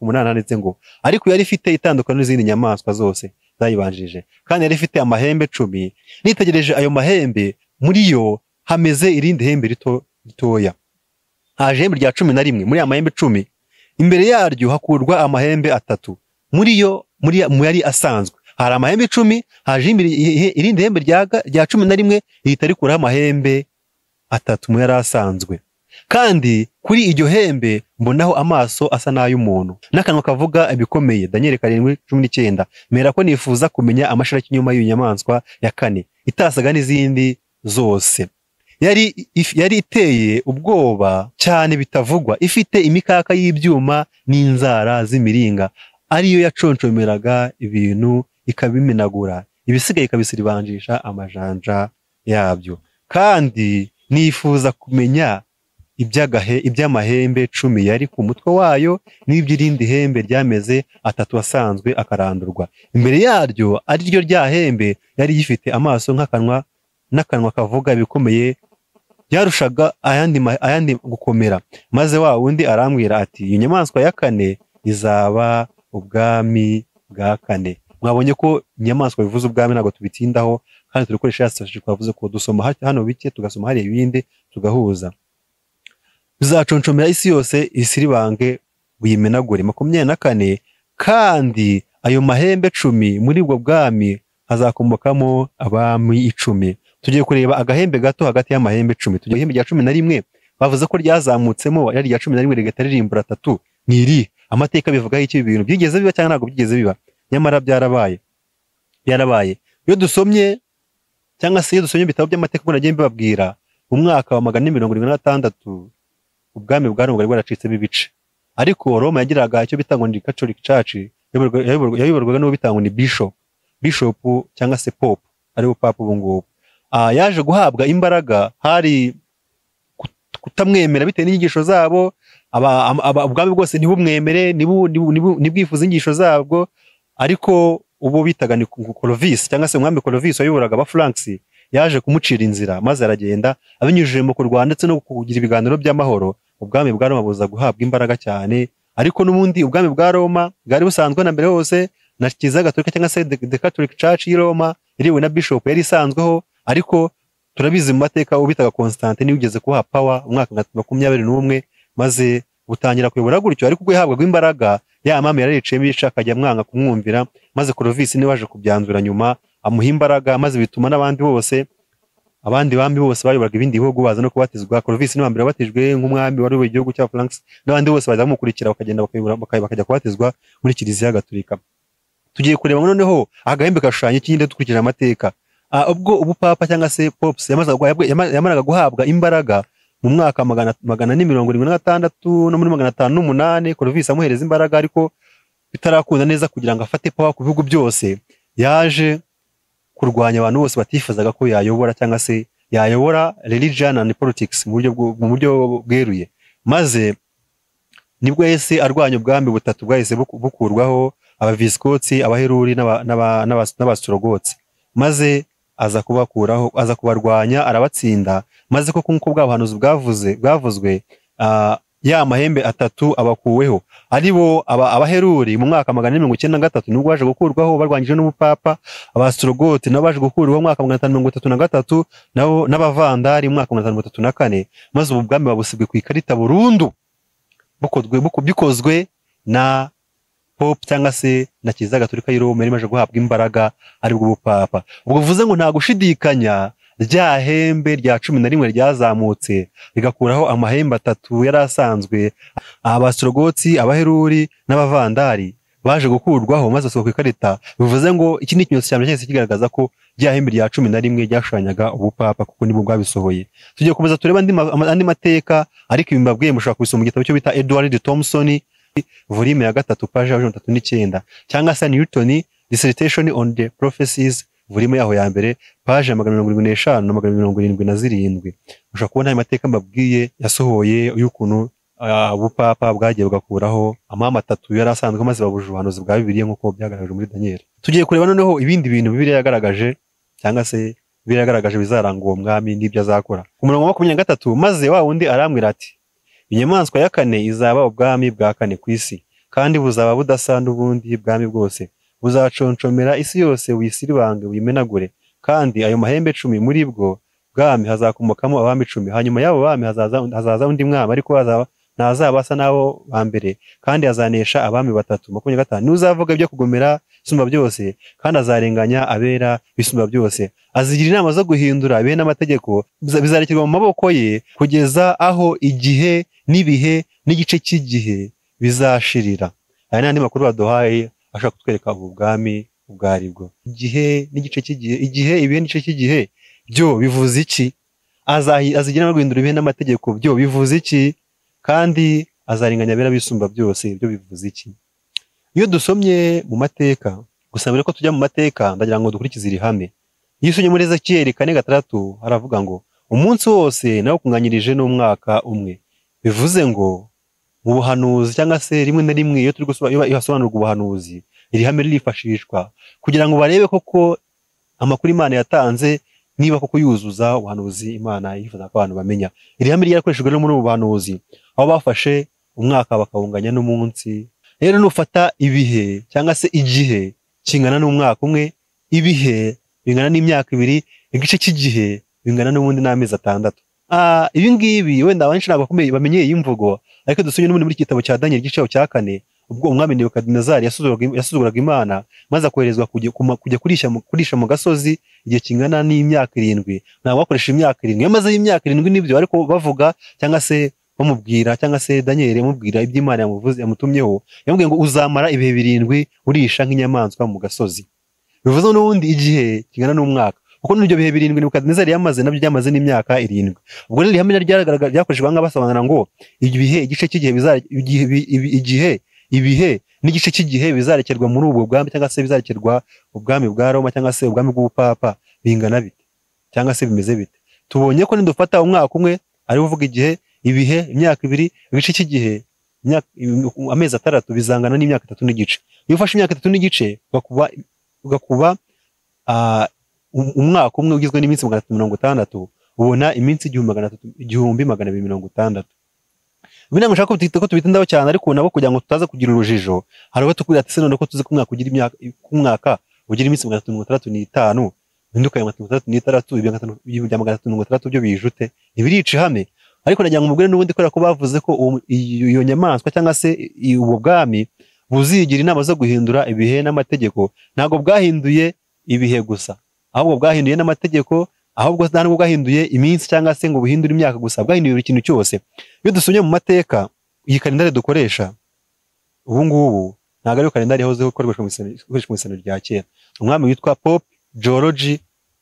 8 handitse ngo ariko yari ifite itandukano n'izindi nyamaswa zose zayibanjije, kandi yari ifite amahembe 10. Nitegereje ayo mahembe, muri yo hameze irindi hembe ritoya. Haje ihembe rya 11 muri aya mahembe 10. Imbere yaryo hakurwa amahembe 3. Muri yari asanzwe hari amahembe 10, haje irindi hembe rya 11 rihita rikuraho amahembe 3 mu yari asanzwe. Kandi kuri iryo hembe mbonaho amaso asa n'ay'umuntu, n'akanwa kavuga ibikomeye. Daniel 7:19. Mera ko nifuza kumenya amashira y'inyuma y'inyamaswa ya 4 itasaga n'izindi zose. Yari iteye ubwoba cyane bitavugwa, ifite imikaka y'ibyuma n'inzara z'imiringa, ariyo yaconshomeraga ibintu ikabimenagura, ibisigaye ikabisiribanjisha amajanja yabyo. Kandi nifuza kumenya iby'amahembe 10 yari ku mutwe wayo, n'iby'irindi hembe ryameze 3 asanzwe akarandurwa. Imbere yaryo ari ryo rya hembe yari gifite amaso n'akanwa kavuga ibikomeye byarushaga ayandi gukomera. Maze wa wundi arambwira ati, iyo nyamaswa ya 4 izaba ubwami bwa 4. Mwabonye ko inyamaswa bivuze ubwami ntabwo tubitindaho, kandi turikoresha yasashije twavuze ko dusoma hano bike tugasoma hari ibindi tugahuza. Bizaconshomera isi yose isiribange buyimenagure. 24. Kandi ayo mahembe 10 muri ubwo bwami hazakomokamo abami 10. Tugiye kureba agahembe gato hagati y'amahembe 10. Tugiye ihembe rya 11 bavuze ko ryazamutsemo, yari rya 11 rigahita ririmbura 3. Niri amateka bivugaho iki ibintu byigeze biba cyangwa ntabwo byigeze biba? Nyamara byarabaye. Iyo dusomye cyangwa se iyo dusomye ibitabo by'amateka ko nagiye mbibabwira, mu mwaka wa 476 ubwami bwa Roma bwari bwaracitsemo ibice, ariko Roma yagiraga icyo bita ngo ni Catholic Church, yayoborwaga n'uwo bita ngo ni bishop cyangwa se pope, ari papa ubu ngubu. Yaje guhabwa imbaraga, hari kutamwemera bitewe n'inyigisho zabo. Ubwami bwose ntibumwemere, nibwifuza inyigisho zabwo. Ariko ubo bitaga ni Clovis cyangwa se umwami Clovis wayoboraga aba Franks, yaje kumucira inzira, maze aragenda abinyujije mu kurwana ndetse no kugira ibiganiro by'amahoro. Ubwami bwa Roma buza guhabwa imbaraga cyane. Ariko n'ubundi ubwami bwa Roma bwari busanzwe na mbere hose, na Kiliziya Gatolika cyangwa se the Catholic Church y'i Roma iriwe na bishop yari isanzweho. Ariko turabizi mu mateka ubitaga Constantine ugeze kuha power umwaka 21, maze butangira kuyobora gutyo. Ariko ubwo yahabwaga imbaraga, ya mama yariciyemo ibice akajya mwanga kumwumvira, maze Clovis ni waje kubyanzura nyuma amuha imbaraga, maze bituma n'abandi bami bose bayoboraga ibindi bihugu baza no kubatizwa. Clovis ni wambere wabatijwe nk'umwami wari uyoboye igihugu cya Franks, n'abandi bose baza bamukurikira bakagenda bakajya kubatizwa muri Kiliziya Gatolika. Tugiye kureba noneho agahembe kashushanya ikindi dukurikije amateka. Ubwo ubupapa cyangwa se popes yamaraga guhabwa imbaraga mu mwaka 476 no muri 508, Clovis amuhereza imbaraga, ariko bitarakunda neza kugira ngo afate power ku bihugu byose. Yaje kurwanya abantu bose batifuzaga ko yayobora cyangwa se yayobora religion and politics mu buryo bweruye. Maze nibwo yese arwanya ubwami butatu bwahise bukurwaho, abavisikotsi, abaheruri n'abastrogots. Maze aza kubarwanya arabatsinda, maze ko nkuko bw'abahanuzi bwavuzwe ya mahembe 3 abakuweho. Aribo abaheruri mu mwaka 493 nubwo baje gukurwaho barwanyije n'ubupapa. Abastrogothi nabo baje gukurwaho mu mwaka 533, nabo n'abavandari mu mwaka 534. Maze ubu bwami babusibwe ku ikarita burundu, bikozwe na Pope cyangwa se na Kiliziya Gatolika y'i Roma imaze guhabwa imbaraga, aribwo ubupapa. Ubwo bivuze ngo nta gushidikanya rya hembe rya 11 ryazamutse rigakuraho amahembe 3 yari asanzwe. Abastrogothi, abaheruri n'abavandari baje gukurwaho maze basohoka ku ikarita, bivuze ngo iki ni ikimenyetso cya mbere cyahise kigaragaza ko rya hembe rya 11 ryashushanyaga ubupapa kuko nibwo bwabisohoye. Tugiye komeza tureba andi mateka, ariko ibi mbabwiye mushobora kubisoma mu gitabo cyo bita Edward Thompson volume ya 3 page ya 39, cyangwa se Newton Dissertation on the Prophecies volume yaho ya mbere page ya 175 na 177. Mushobora kubona ayo mateka mbabwiye yasohoye y'ukuntu ubupapa bwagiye bugakuraho amahame atatu yari asanzwe maze babuje ubuhanuzi bwa Bibiliya nk'uko byagaragajwe muri Daniel. Tugiye kureba noneho ibindi bintu Bibiliya yagaragaje, cyangwa se Bibiliya yagaragaje bizaranga uwo mwami n'ibyo azakora. Ku murongo wa 23, maze wa wundi arambwira ati, inyamaswa ya kane izaba ubwami bwa kane ku isi, kandi buzaba budasa n'ubundi bwami bwose, buzaconshomera isi yose wisiribange wimenagure, kandi ayo mahembe 10 muri bwo bwami hazakomokamo abami 10. Hanyuma y'abo bami hazaza undi mwami, ariko ntazaba asa n'abo ba mbere, kandi azanesha abami 3. 25, n'uzavuga ibyo kugomera isumba byose, kandi azarenganya abera bisumba byose, azigira inama zo guhindura bene amategeko, bizarekerwa mu maboko ye kugeza aho igihe n'ibihe n'igice cy'igihe bizashirira. Aya n'andi makuru baduhaye ashaka kutwereka ubu bwami ubwo aribwo. Igihe n'igice cy'igihe, igihe, ibihe n'igice cy'igihe, byo bivuze iki? Azigira inama zo guhindura bene amategeko, byo bivuze iki? Kandi azarenganya abera bisumba byose, ibyo bivuze iki? Iyo dusomye mu mateka, gusa mbere ko tujya mu mateka ndagira ngo dukurikize iri hame. Iyo usomye muri Ezekiyeli 4:6 haravuga ngo umunsi wose nawo kunganyirije n'umwaka umwe. Bivuze ngo mu buhanuzi, cyangwa se rimwe na rimwe iyo turi hasobanurwa ubuhanuzi, iri hame ririfashishwa kugira ngo barebe koko amakuru Imana yatanze niba koko yuzuza ubuhanuzi Imana yifuza ko abantu bamenya. Iri hame ryarakoreshejwe no muri ubu buhanuzi, aho bafashe umwaka bakawunganya n'umunsi. Rero nufata ibihe cyangwa se igihe kingana n'umwaka umwe, ibihe bingana n'imyaka 2, igice cy'igihe bingana n'ubundi n'amezi 6. Ibi ngibi wenda abanshi ntabwo bamenyeye iyi mvugo, ariko dusomye n'ubundi muri kitabo cya Daniel igice cya 4, ubwo umwami Nebukadinezari yasuzuguraga Imana maze akoherezwa kujya kurisha mu gasozi igihe kingana n'imyaka 7. Ntabwo bakoresha imyaka 7, yamaze imyaka 7 nibyo, ariko bavuga cyangwa se bamubwira, cyangwa se Daniel yamubwira ibyo Imana yamutumyeho, yamubwiye ngo uzamara ibihe 7 urisha nk'inyamaswa mu gasozi. Bivuze n'ubundi igihe kingana n'umwaka, kuko n'ibyo bihe 7 Nebukadinezari yamaze nabyo byamaze n'imyaka 7. Ubwo rero ihame ryakoreshejwe banga basobanura ngo ibihe, igice cy'igihe, igihe, ibihe n'igice cy'igihe bizarekerwa muri ubwo bwami, cyangwa se bizarekerwa ubwami bwa Roma, cyangwa se ubwami bw'ubupapa, bingana bite cyangwa se bimeze bite. Tubonye ko nidufata umwaka umwe ari uvuga igihe, ibihe, imyaka 2, igice cy'igihe, amezi 6 bizangana n'imyaka 3 n'igice. Iyo ufashe imyaka 3 n'igice ugakuba umwaka umwe ugizwe n'iminsi 360, ubona iminsi 1260. Bina ngushaka ko tubitindaho cyane, ariko nabo kugira ngo tutaza kugira urujijo, hariho tukubwira ati none ko tuzi ko umwaka ugira umwaka ugira iminsi 365, binduka 366, ibya 360 byo bijute ntibirica ihame. Ariko nagira ngo umugore n'ubundi kubera ko bavuze ko iyo nyamaswa cyangwa se ubu bwami buzigira inama zo guhindura ibihe n'amategeko, ntabwo bwahinduye ibihe gusa, ahubwo bwahinduye n'amategeko, ahubwo ntabwo bwahinduye iminsi cyangwa se ngo buhindure imyaka gusa, bwahinduye buri kintu cyose. Iyo dusomye mu mateka, iyi kalendari dukoresha ubu ngubu ntabwo ari kalendari yahozeho ikoreshwa mu isano rya kera. Umwami witwa Pope George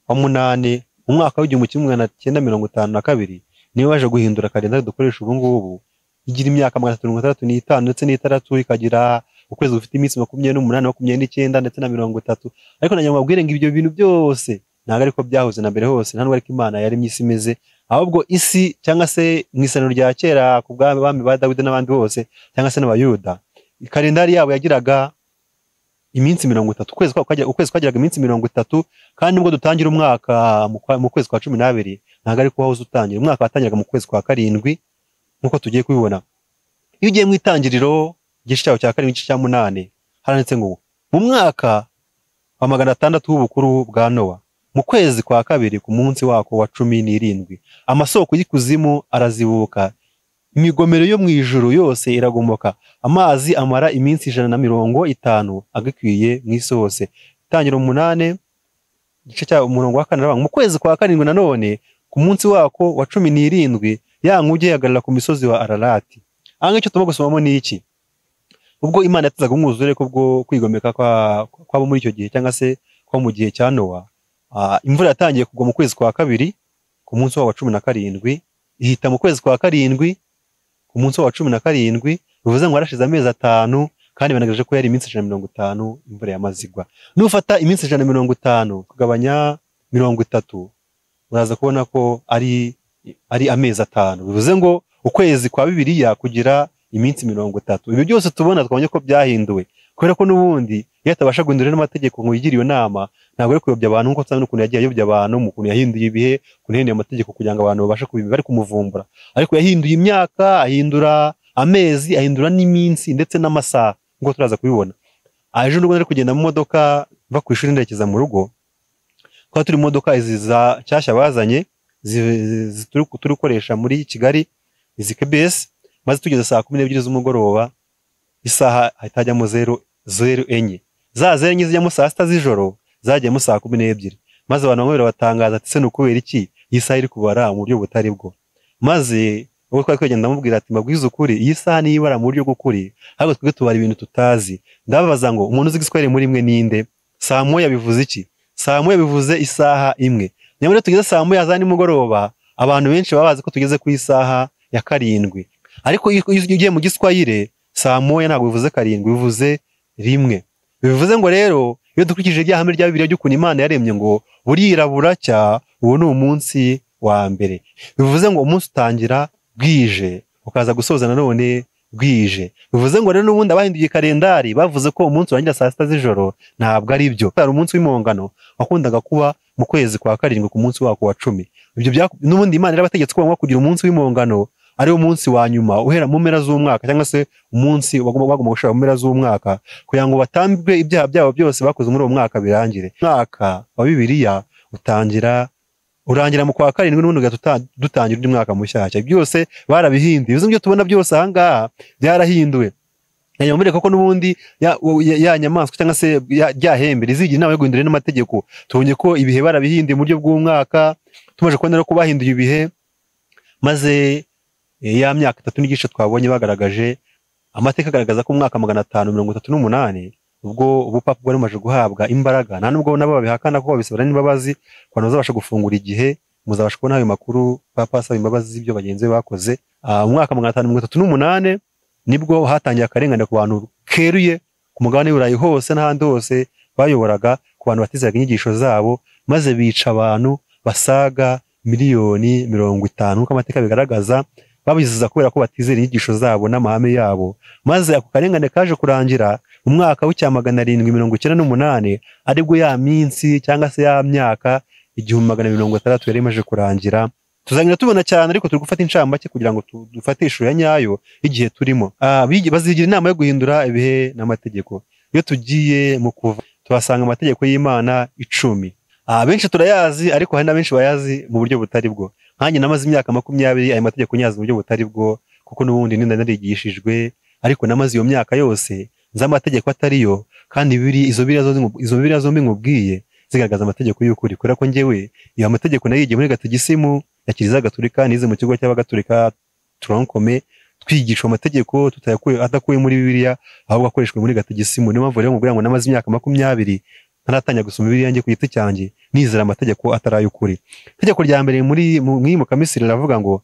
wa 8 mu mwaka w'1952 niwe waje guhindura kalendari dukoresha ubu ngubu, igira imyaka 365 ndetse n'6, ikagira ukwezi gufite iminsi 28, 29 ndetse na 30. Ariko nagira ngo babwire ngo ibyo bintu byose ntabwo ariko byahoze na mbere hose, ntabwo ariko Imana yaremye isi imeze, ahubwo isi cyangwa se mu isano rya kera ku bwami ba Dawidi n'abandi bose, cyangwa se n'abayuda, kalendari yabo yagiraga iminsi 30, ukwezi kwagiraga iminsi 30, kandi nubwo dutangira umwaka mu kwezi kwa 12 ntabwo ariko wahoze utangira. Umwaka watangiraga mu kwezi kwa 7 nkuko tugiye kubibona. Iyo ugiye mu itangiriro igice cyawo cya 7 n'igice cya 8 haranditse ngo mu mwaka wa 600 w'ubukuru bwa Nowa, mu kwezi kwa 2 ku munsi wako wa 17, amasoko y'ikuzimu arazibuka, imigomero yo mu ijuru yose iragomoka, amazi amara iminsi 150 agikwiye mu isi hose. Itangiriro 8 igice cya umurongo wa 4, mu kwezi kwa 7 nanone ku munsi wako wa 17, ya nkuge yagarara ku misozi wa Ararati. Anga icyo tuma gusomamo ni iki? ubwo Imana yatezaga umwuzure kubwo kwigomeka kwabo muri icyo gihe cyangwa se kwa mu gihe cya Nowa. Imvura yatangiye kugwa mu kwezi kwa kabiri ku munsi wa 17, ihita mu kwezi kwa karindwi ku munsi wa 17, bivuze ngo harashize amezi 5 kandi banagaragaje ko yari iminsi 150 imvura yamazigwa. Nufata iminsi 150 kugabanya 30, uraza kubona ko ari amezi 5. Bivuze ngo ukwezi kwa Bibiliya kugira iminsi 30. Ibi byose tubona twabonye ko byahinduwe, kubera ko n'ubundi iyo atabasha guhindura n'amategeko ngo yigire iyo nama, ntabwo ari kuyobya abantu nk'uko tsabe n'ukuntu yagiye ayobya abantu mu kuntu yahinduye ibihe, kuntu yahinduye amategeko kugira ngo abantu babashe kubiba bari kumuvumbura. Ariko yahinduye imyaka, ahindura amezi, ahindura n'iminsi ndetse n'amasaha ngo turaza kubibona. Ejo n'ubwo nari kugenda mu modoka mva ku ishuri nderekeza mu rugo, kwa turi mu modoka izi za cyashya bazanye turi gukoresha muri Kigali, izi KBS, maze tugeze saa 12 z'umugoroba, isaha hatajyamo 0:04. Za 0 zijyamo saa 6 z'ijoro zajyemo saa 12. Maze abantu bamwe batangaza ati se n'ukubera iki iyi saha iri kubara mu buryo butari bwo. Maze ubwo twari kwegenda mubwira ati mbabwiza ukuri, iyi saha ni ibara mu buryo bw'ukuri, ahubwo twebwe tubara ibintu tutazi. Ndababaza ngo umuntu uzi Igiswahili muri mwe ninde? Saa moya bivuze iki? Saa moya bivuze isaha imwe. Nyamara tugeze saa moya za nimugoroba, abantu benshi babazi ko tugeze ku isaha ya 7. Ariko iyo ugiye mu Giswahili, saa moya ntabwo bivuze 7, bivuze 1. Bivuze ngo rero iyo dukurikije rya hame rya Bibiliya ry'ukuntu Imana yaremye ngo burira buracya, uwo ni umunsi wa mbere. Bivuze ngo umunsi utangira bwije ukaza gusoza nanone bwije. Bivuze ngo rero n'ubundi abahinduye kalendari bavuze ko umunsi urangira saa 6 z'ijoro, ntabwo ari byo. Hari umunsi w'impongano wakundaga kuba mu kwezi kwa 7 ku munsi wako wa 10. Ibyo n'ubundi Imana yarabategetse ko bagomba kugira umunsi w'impongano ari umunsi wa nyuma uhera mu mpera z'umwaka, cyangwa se umunsi bagomba gushira mu mpera z'umwaka kugira ngo batambwe ibyaha byabo byose bakoze muri uwo mwaka birangire. Umwaka wa Bibiliya urangira mu kwa 7 n'ubundi dutangira undi mwaka mushyashya. Byose barabihinduye. Bivuze ibyo tubona byose ahangaha byarahinduwe. Nyamure koko n'ubundi ya nyamaswa cyangwa se rya hembe rizigira inama yo guhindura n'amategeko. Tubonye ko ibihe barabihinduye mu buryo bw'umwaka, tumaje kubona ko bahinduye ibihe, maze ya myaka 3 n'igice twabonye bagaragaje amateka agaragaza ko umwaka 538 ubwo ubupapa bwari bumaze guhabwa imbaraga, nta nubwo nabo babihakana ko babisabira n'imbabazi, kwano zabasha gufungura igihe, muzabasha kubona ayo makuru papa asaba imbabazi z'ibyo bagenzi bakoze. Umwaka 538 nibwo hatangiye akarengane ku bantu keruye ku mugabane w'Uburayi hose n'ahandi hose bayoboraga, ku bantu batizeraga inyigisho zabo, maze bica abantu basaga miliyoni 50 nk'uko amateka bigaragaza, babiziza kubera ko batizera inyigisho zabo n'amahame yabo. Maze ako karengane kaje kurangira mu mwaka w'798, aribwo ya minsi cyangwa se ya myaka 1600 yari imaze kurangira. Tuzangira tubona cyane, ariko turi gufata incambake kugira ngo dufate ishusho ya nyayo igihe turimo. Bazigira inama yo guhindura ibihe n'amategeko. Iyo tugiye mu kuva tuhasanga amategeko y'Imana 10. Benshi turayazi, ariko hari na benshi bayazi mu buryo butari bwo. Nkanjye namaze imyaka 20 ayo mategeko nyazi mu buryo butari bwo, kuko n'ubundi ninda narigishijwe, ariko namaze iyo myaka yose nza amategeko atariyo, kandi izo Bibiliya zombi nkubwiye zigaragaza amategeko y'ukuri. Kubera ko njyewe iyo amategeko nayigiye muri Gatagisimu ya Kiliziya Gatolika, nize mu kigo cy'Abagatolika Troncome, twigishwa amategeko adakuye muri Bibiliya, ahubwo akoreshwe muri Gatagisimu. Niyo mpamvu rero nkubwira ngo namaze imyaka 20 ntaratanya gusoma Bibiliya yanjye ku giti cyanjye nizera amategeko atarayukuri. Itegeko rya mbere muri Kamisiri ravuga ngo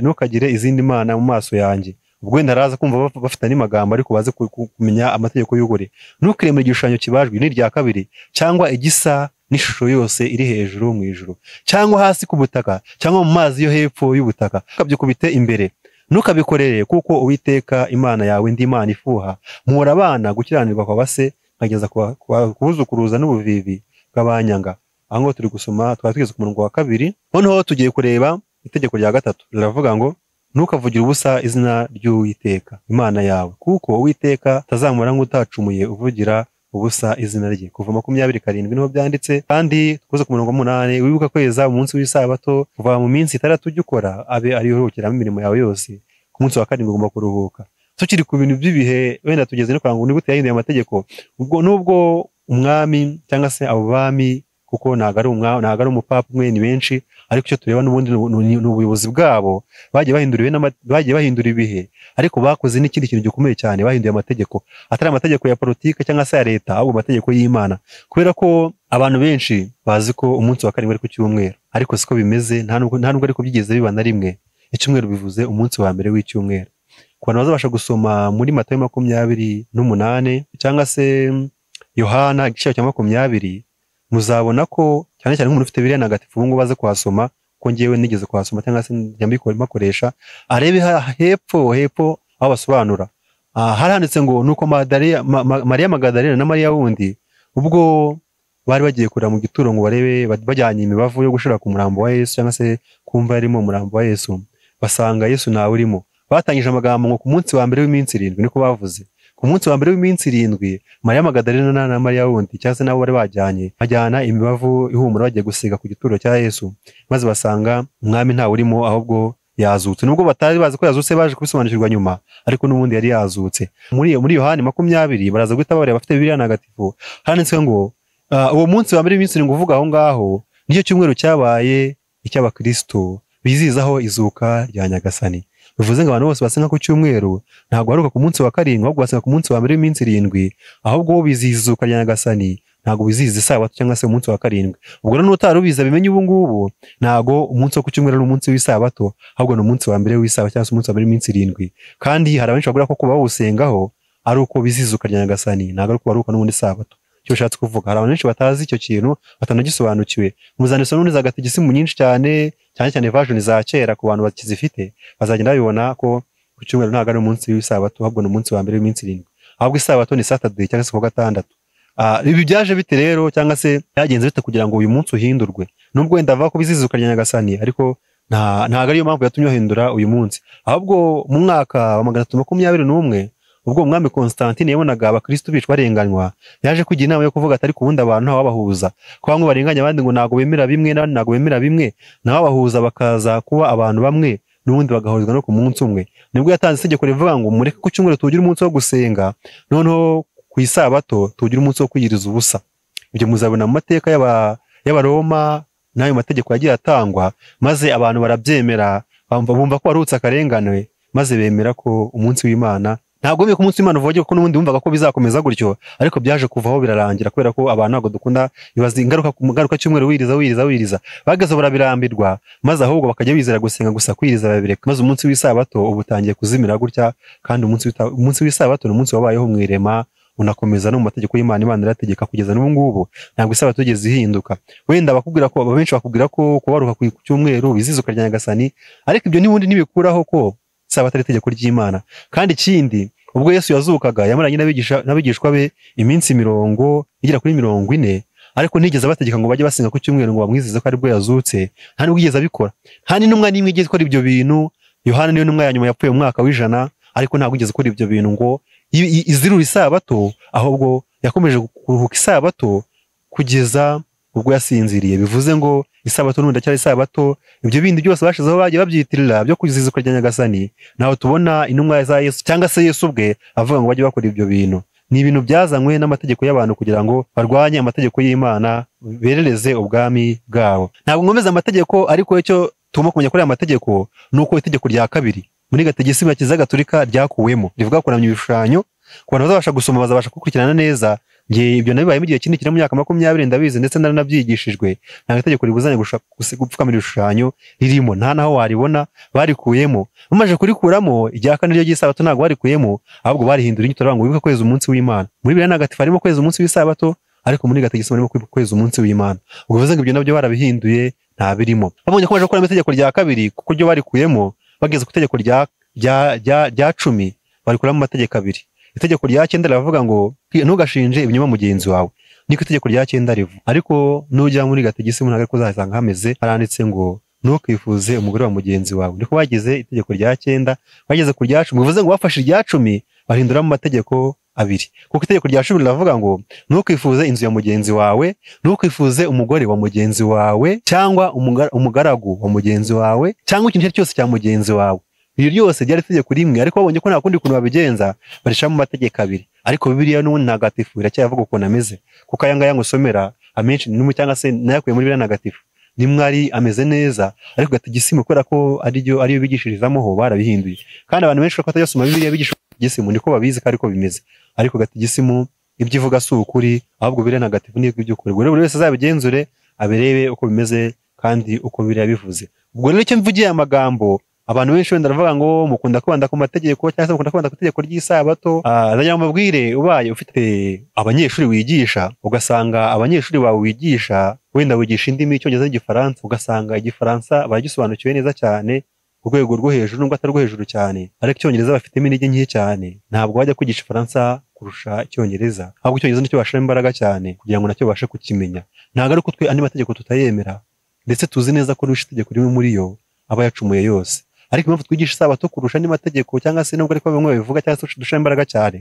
ntukagire izindi mana mu maso yanjye. Ubwo ndaraza kumva bafitanye amagambo, ariko baze kumenya amategeko y'ukuri. Ntukiremere igishushanyo kibajwe. Ni rya kabiri, cyangwa igisa n'ishusho yose iri hejuru mu ijuru, cyangwa hasi ku butaka, cyangwa mu mazi yo hepfo y'ubutaka. Ukabyikubite imbere. Ntukabikorere, kuko Uwiteka Imana yawe ndi Imana ifuha. Muhora abana gukiranirwa kwa base, nkageza kubuzukuruza n'ubuvivi bw'abanyanga. Aho ngo turi gusoma, twari tugeze ku murongo wa 2. Noneho tugiye kureba itegeko rya 3. Riravuga ngo ntukavugire ubusa izina ry'Uwiteka Imana yawe, kuko Uwiteka atazamura nk'utacumuye uvugira ubusa izina rye. Kuva 27:7 niho byanditse. Kandi tukoze ku murongo 8, wibuka kweza umunsi w'isabato, kuva mu minsi 6 ujye ukora, abe ari uruhukira mu mirimo yawe yose. Ku munsi wa 7 ugomba kuruhuka. Tukiri ku bintu by'ibihe, wenda tugeze no kwanga ni gute yahinduye amategeko. Ubwo nubwo umwami cyangwa se abo bami kuko ntago ari umupapa umwe, ni benshi, ariko icyo tureba n'ubundi ni ubuyobozi bwabo bagiye bahindura ibihe, ariko bakoze n'ikindi kintu gikomeye cyane, bahinduye amategeko, atari amategeko ya politike cyangwa se ya leta, ahubwo amategeko y'Imana, kubera ko abantu benshi bazi ko umunsi wa karindwi ari ku cyumweru, ariko siko bimeze, nta nubwo ariko byigeze biba na rimwe. Icyumweru bivuze umunsi wa mbere w'icyumweru. Ku bantu bazabasha gusoma muri Matayo 28 cyangwa se Yohana igice cya 20, muzabona ko cyane cyane nk'umuntu ufite Bibiliya ntagatifu ubu ngubu baze kuhasoma, ko ngewe nigeze kuhasoma cyangwa se njya mbikoresha, arebe hepfo aho basobanura. Haranditse ngo nuko Mariya Magadalena na Mariya wundi ubwo bari bagiye kurira mu gituro ngo barebe, bajyanye imibavu yo gushira ku murambo wa Yesu cyangwa se kumva yarimo umurambo wa Yesu, basanga Yesu ntawe urimo. Batangije amagambo ngo ku munsi wa mbere w'iminsi 7, niko bavuze. Ku munsi wa mbere w'iminsi 7 Mariya Magadalena na Mariya wundi cyangwa se nabo bari bajyana imibavu ihumura bagiye gusiga ku gituro cya Yesu, maze basanga umwami ntawe urimo, ahubwo yazutse. Nubwo batari bazi ko yazutse, baje kubisobanukirwa nyuma, ariko n'ubundi yari yazutse. Muri Yohana 20 baraza guhita bareba bafite Bibiliya ntagatifu, handitswe ngo uwo munsi wa mbere w'iminsi 7 uvuga aho ngaho nicyo cyumweru cyabaye icy'abakristo bizizaho izuka rya Nyagasani. Bivuze ngo abantu bose basenga ku cyumweru ntabwo baruka ku munsi wa karindwi, ahubwo basenga ku munsi wa mbere w'iminsi 7, ahubwo bizihiza izuka rya Nyagasani, ntabwo bizihiza isabato cyangwa se umunsi wa karindwi. Ubwo rero n'utarubiza bimenye ubu ngubu, ntabwo umunsi wo ku cyumweru ari umunsi w'isabato, ahubwo ni umunsi wa mbere w'isabato cyangwa se umunsi wa mbere w'iminsi 7. Kandi hari abenshi bavuga ko kuba bawusengaho ari uko bizihiza izuka rya Nyagasani, ntabwo ari uko baruka n'ubundi sabato. Cyo ushatse kuvuga, hari abantu benshi batazi icyo kintu, batanagisobanukiwe. Muzanditse n'ubundi za gatigisimu nyinshi cyane version za kera, ku bantu bakizifite bazagenda babibona ko ku cyumweru ntabwo ari umunsi w'isabato, ahubwo ni umunsi wa mbere w'iminsi 7, ahubwo isabato ni Saturday cyangwa se ku gatandatu. Ibi byaje bite rero, cyangwa se byagenze bite kugira ngo uyu munsi uhindurwe? Nubwo wenda avuga ko bizizuka rya Nyagasani, ariko ntabwo ariyo mpamvu yatumye bahindura uyu munsi. Ahubwo mu mwaka wa 321 ubwo umwami Constantine yabonaga abakristo bicwa barenganywa, yaje kugira inama yo kuvuga atari kubundi abantu ntaho babahuza, ko bamwe barenganya abandi ngo ntago bemera bimwe n'abandi ntago bemera bimwe, naho bahuza bakaza kuba abantu bamwe, n'ubundi bagahuzwa no ku munsi umwe. Nibwo yatanze itegeko rivuga ngo mureke ku cyumweru tugira umunsi wo gusenga, noneho ku isabato tugira umunsi wo kwiyiriza ubusa. Ibyo muzabona mu mateka y'Abaroma, n'ayo mategeko yagiye atangwa, maze abantu barabyemera, bumva ko warutse akarengane, maze bemera ko umunsi w'Imana ntabwo biye ku munsi w'Imana uvuge, ko n'ubundi bumvaga ko bizakomeza gutyo, ariko byaje kuvaho birarangira, kubera ko abantu ntabwo dukunda ibaza ingaruka cyumweru wiriza bageze barabirambirwa, maze ahubwo bakajya bizera gusenga gusa, kwiriza babireka, maze umunsi w'isabato ubu utangiye kuzimira gutya. Kandi umunsi w'isabato ni umunsi wabayeho mu irema, unakomeza no mu mategeko y'Imana. Imana irategeka kugeza n'ubu ngubu, ntabwo isabato igeze ihinduka. Wenda bakubwira ko benshi bakubwira ko kubaruka ku cyumweru bizizuka rya Nyagasani, ariko ibyo n'ubundi ntibikuraho ko isabato ari itegeko ry'Imana. Kandi ikindi, ubwo Yesu yazukaga yamaranye n'abigishwa be iminsi 40 igera kuri 40, ariko ntigeze abategeka ngo bajye basenga ku cyumweru ngo bamwizize ko ari bwo yazutse. Nta nubwo yigeze abikora, nta n'intumwa n'imwe igeze ikora ibyo bintu. Yohana niyo ntumwa ya nyuma yapfuye mu mwaka w'100, ariko ntabwo yigeze ikora ibyo bintu ngo izirura isabato, ahubwo yakomeje kuruhuka isabato kugeza ubwo yasinziriye. Bivuze ngo isabato n'ubundi cyari isabato, ibyo bindi byose bashizeho bagiye babyitirira byo kuzizuka rya Nyagasani, naho tubona intumwa za Yesu cyangwa se Yesu ubwe avuga ngo bajye bakora ibyo bintu. Ni ibintu byazanywe n'amategeko y'abantu kugira ngo barwanye amategeko y'Imana, berereze ubwami bwabo. Ntabwo nkomeza amategeko, ariko icyo tugomba kumenya kuri aya mategeko ni uko itegeko rya kabiri muri gategisimu ya Kiliziya Gatolika ryakuwemo, rivuga kuramya ibishushanyo. Ku bantu bazabasha gusoma bazabasha gukurikirana neza. Ngiye ibyo nabibaye mu gihe kinini kiri mu myaka 20 ndabizi, ndetse naranabyigishijwe. Nta itegeko ribuzanye gupfukamira ibishushanyo ririmo, nta naho waribona, barikuyemo. Bamaje kurikuramo irya kane ryo ry'isabato ntabwo barikuyemo, ahubwo barihindura inyito ngo wibuke kweza umunsi w'Imana. Muri Bibiliya ntagatifu harimo kweza umunsi w'isabato, ariko muri gategisimu harimo kweza umunsi w'Imana. Ubwo bivuze ngo ibyo nabyo barabihinduye, nta birimo. Babonye ko baje gukora itegeko rya kabiri, kuko ryo barikuyemo, bageze ku itegeko rya 10 barikuramo amategeko abiri. Itegeko rya 9 riravuga ngo ntugashinje ibinyoma mugenzi wawe, niko itegeko rya 9 rivuga. Ariko nujya muri gategisimu ntabwo kuzasanga hameze, haranditse ngo ntukifuze umugore wa mugenzi wawe. Niko bagize itegeko rya 9, bageze ku rya 10. Bivuze ngo bafashe irya 10 bahinduramo amategeko abiri, kuko itegeko rya 10 riravuga ngo ntukifuze inzu ya mugenzi wawe, ntukifuze umugore wa mugenzi wawe, cyangwa umugaragu wa mugenzi wawe, cyangwa ikintu cyose cya mugenzi wawe. Iyo ryose ryari itegeko rimwe, ariko babonye ko nta kundi kuntu babigenza, barishamo amategeko abiri. Ariko Bibiliya n'ubundi ntagatifu iracyavuga ukuntu ameze, kuko aya ngaya ngusomera amenshi n'umwe cyangwa se nayakuye muri biriya ntagatifu nimwe ari ameze neza, ariko gatigisimu kubera ko ariyo bigishirizamo barabihinduye. kandi abantu benshi ko batajya basoma Bibiliya bigisha gatigisimu niko babizi ko ariko bimeze, ariko gatigisimu ibyo ivuga si ukuri, ahubwo biriya ntagatifu nibwo iby'ukuri. Ubwo rero buri wese azabigenzure abirebe uko bimeze kandi uko Bibiliya bivuze. Ubwo rero icyo mvugiye amagambo, abantu benshi wenda baravuga ngo mukunda kwanda ku mategeko cyangwa se mukunda kwanda ku itegeko ry'isabato. Ndagira ngo mbabwire, ubaye ufite abanyeshuri wigisha, ugasanga abanyeshuri bawe wigisha wenda wigisha indimi Icyongereza n'Igifaransa, ugasanga Igifaransa baragisobanukiwe neza cyane ku rwego rwo hejuru nubwo atari rwo hejuru cyane, ariko Icyongereza bafitemo intege nke cyane, ntabwo wajya kwigisha Ifaransa kurusha Icyongereza, ahubwo Icyongereza nicyo bashiramo imbaraga cyane kugira ngo nacyo babashe kukimenya. Ntabwo ari uko twe andi mategeko tutayemera, ndetse tuzi neza ko n'uwishe itegeko rimwe muri yo aba yacumuye yose, ariko impamvu twigisha isabato kurusha andi mategeko cyangwa se nubwo ariko bamwe babivuga cyangwa se dushira imbaraga cyane,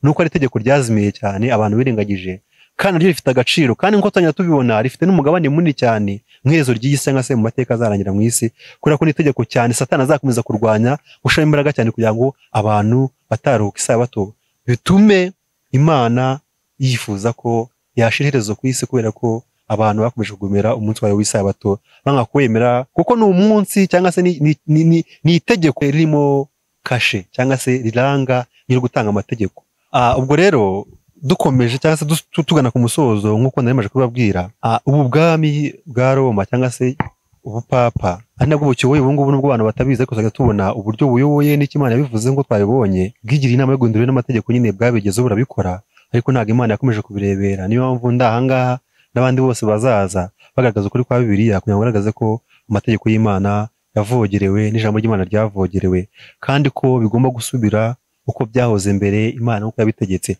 nuko ari itegeko ryazimiye cyane abantu birengagije, kandi ryo rifite agaciro, kandi nko tanya tubibona rifite n'umugabane munini cyane mwiherezo ry'isi cyangwa se mu mateka azarangira mu isi, kubera ko n'itegeko cyane Satani azakomeza kurwanya gushira imbaraga cyane kugira ngo abantu bataruhuka isabato, bitume Imana yifuza ko yashira iherezo ku isi, kubera ko abantu bakomeje kugomera umunsi wayo w'isabato banga kwemera, kuko ni umunsi cyangwa se ni itegeko ririmo kashe cyangwa se riranga nyiri gutanga amategeko. Ubwo rero dukomeje cyangwa se tugana ku musozo nk'uko nari maje kubabwira, ubu bwami bwa Roma cyangwa se ubupapa ari nabwo bukiyoboye ubu ngubu, nubwo abantu batabizi ariko tuzajya tubona uburyo buyoboye n'icyo Imana yabivuze ngo twabibonye, bwigira inama yo guhindura n'amategeko nyine bwabigezeho burabikora, ariko ntabwo Imana yakomeje kubirebera. Niyo mpamvu ndahangaha n'abandi bose bazaza bagaragaza ukuri kwa Bibiliya kugira ngo bagaragaze ko amategeko y'Imana yavogerewe n'ijambo ry'Imana ryavogerewe, kandi ko bigomba gusubira uko byahoze mbere Imana uko yabitegetse.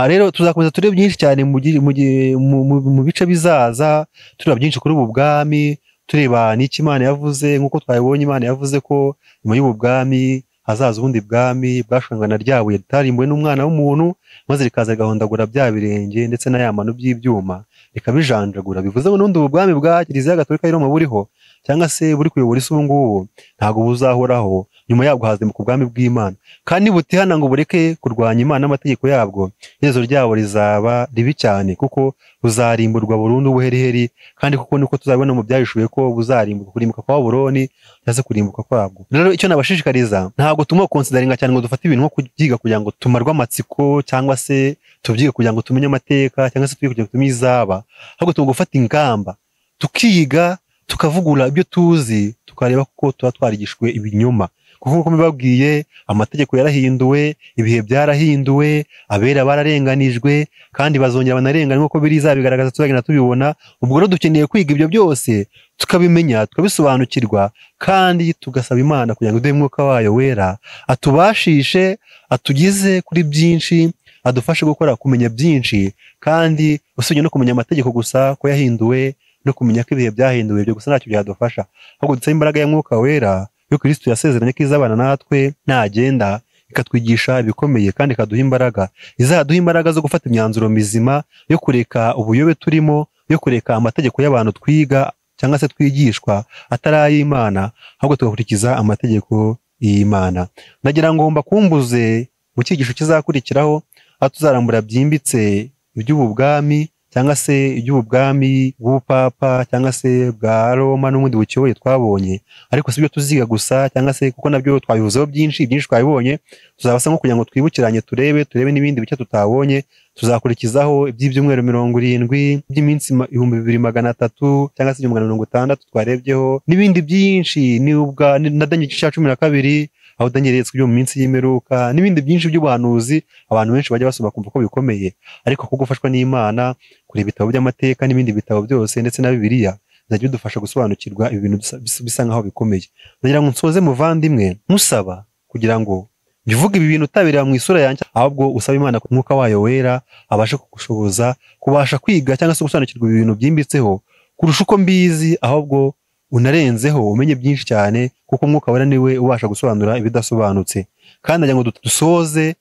Rero tuzakomeza turebe byinshi cyane mu bice bizaza, tureba byinshi kuri ubu bwami, tureba n'iki Imana yavuze, nk'uko twabibonye Imana yavuze ko nyuma y'ubu bwami hazaza ubundi bwami bwashangana rya buye ritarimbuwe n'umwana w'umuntu, maze rikaza rigahondagura bya birenge ndetse na ya mano by'ibyuma rikabijanjagura. Bivuze ngo n'ubundi ubu bwami bwa Kiliziya Gatolika y'i Roma buriho cyangwa se buri kuyobora isi ubu ngubu ntabwo buzahoraho, nyuma yabwo hazamuka ubwami bw'Imana, kandi butihana ngo bureke kurwanya Imana n'amategeko yabwo, iherezo ryabo rizaba ribi cyane, kuko buzarimburwa burundu buheriheri, kandi kuko niko tuzabona mu byahishuwe ko buzarimbuka, kurimbuka kwa Babuloni cyangwa se kurimbuka kwabwo. Rero icyo nabashishikariza, ntabwo tuma konsideringa cyane ngo dufate ibintu nko kubyiga kugira ngo tumarwe amatsiko cyangwa se tubyiga kugira ngo tumenye amateka cyangwa se tubyiga kugira ngo tumenye izaba, ahubwo tugomba gufata ingamba tukiga tukavugura ibyo tuzi, tukareba kuko tuba twarigishwe ibinyoma, kuko nk'uko mbibabwiye amategeko yarahinduwe, ibihe byarahinduwe, abera bararenganijwe kandi bazongera banarengana nk'uko bizabigaragaza tuzagenda tubibona. Ubwo rero dukeneye kwiga ibyo byose tukabimenya tukabisobanukirwa, kandi tugasaba Imana kugira ngo iduhe umwuka wayo wera atubashishe, atugize kuri byinshi, adufashe gukora kumenya byinshi, kandi usibye no kumenya amategeko gusa ko yahinduwe no kumenya ko ibihe byahinduwe, ibyo gusa ntacyo byadufasha, ahubwo dusaba imbaraga y'umwuka wera yo Kristo yasezeranye ko izabana natwe nagenda, ikatwigisha ibikomeye kandi ikaduha imbaraga, izaduha imbaraga zo gufata imyanzuro mizima yo kureka ubuyobe turimo, yo kureka amategeko y'abantu twiga cyangwa se twigishwa atari ay'Imana, ahubwo tugakurikiza amategeko y'Imana. Nagira ngo mbakumbuze mu cyigisho kizakurikiraho aho tuzarambura byimbitse iby'ubu bwami cyangwa se iby'ubu bwami bw'ubupapa cyangwa se bwa Roma n'ubundi bukiyoboye twabonye, ariko si byo tuziga gusa cyangwa se kuko nabyo twabivuzeho byinshi twabibonye, tuzabasa nko kugira ngo twibukiranye turebe n'ibindi bice tutabonye. Tuzakurikizaho iby'ibyumweru 70, iby'iminsi 2300 cyangwa se 160 twarebyeho, n'ibindi byinshi na Daniel 12 aho Daniel yeretswe ibyo mu minsi y'imperuka, n'ibindi byinshi by'ubuhanuzi abantu benshi bajya basoma kumva ko bikomeye, ariko kuko gufashwa n'Imana kureba ibitabo by'amateka n'ibindi bitabo byose ndetse na Bibiliya bizajya bidufasha gusobanukirwa ibi bintu bisa nkaho bikomeye. Nagira ngo nsoze muvandimwe musaba kugira ngo bivuga ibi bintu utabireba mu isura yanjye, ahubwo usaba Imana umwuka wayo wera abashe kugushoboza kubasha kwiga cyangwa se gusobanukirwa ibi bintu byimbitseho kurusha uko mbizi, ahubwo unarenzeho umenye byinshi cyane, kuko umwuka wera niwe ubasha gusobanura ibidasobanutse. Kandi nagira ngo dusoze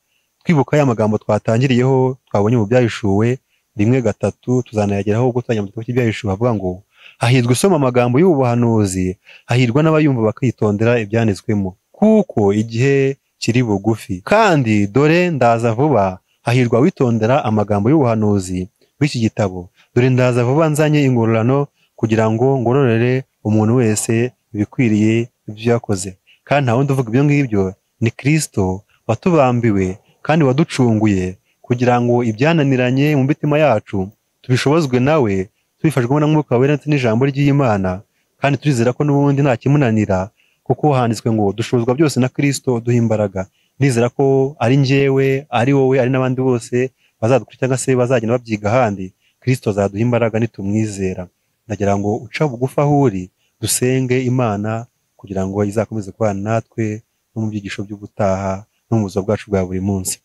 twibuka ya magambo twatangiriyeho twabonye mu byahishuwe 1:3, tuzanayageraho ubwo twajya mu gitabo cy'ibyahishuwe avuga ngo hahirwa usoma amagambo y'ubuhanuzi, hahirwa n'abayumva bakitondera ibyanditswemo, kuko igihe kiri bugufi. Kandi dore ndaza vuba, hahirwa witondera amagambo y'ubuhanuzi bw'iki gitabo. dore ndaza vuba nzanye ingororano kugira ngo ngororere umuntu wese ibikwiriye ibyo yakoze. Kandi nta wundi uvuga ibyo ngibyo, ni Kristo watubambiwe kandi waducunguye kugira ngo ibyananiranye mu mitima yacu tubishobozwe nawe, tubifashwemo na Mwuka Wera ndetse n'ijambo ry'Imana. Kandi turizera ko n'ubundi nta kimunanira, kuko handitswe ngo dushobozwa byose na Kristo duha imbaraga. Ndizera ko ari njyewe, ari wowe, ari n'abandi bose bazadukurikira cyangwa se bazagenda babyiga ahandi, Kristo azaduha imbaraga nitumwizera. Ndagira ngo uca bugufi aho uri, dusenge Imana kugira ngo izakomeze kubana natwe no mu byigisho by'ubutaha no mu buzima bwacu bwa buri munsi.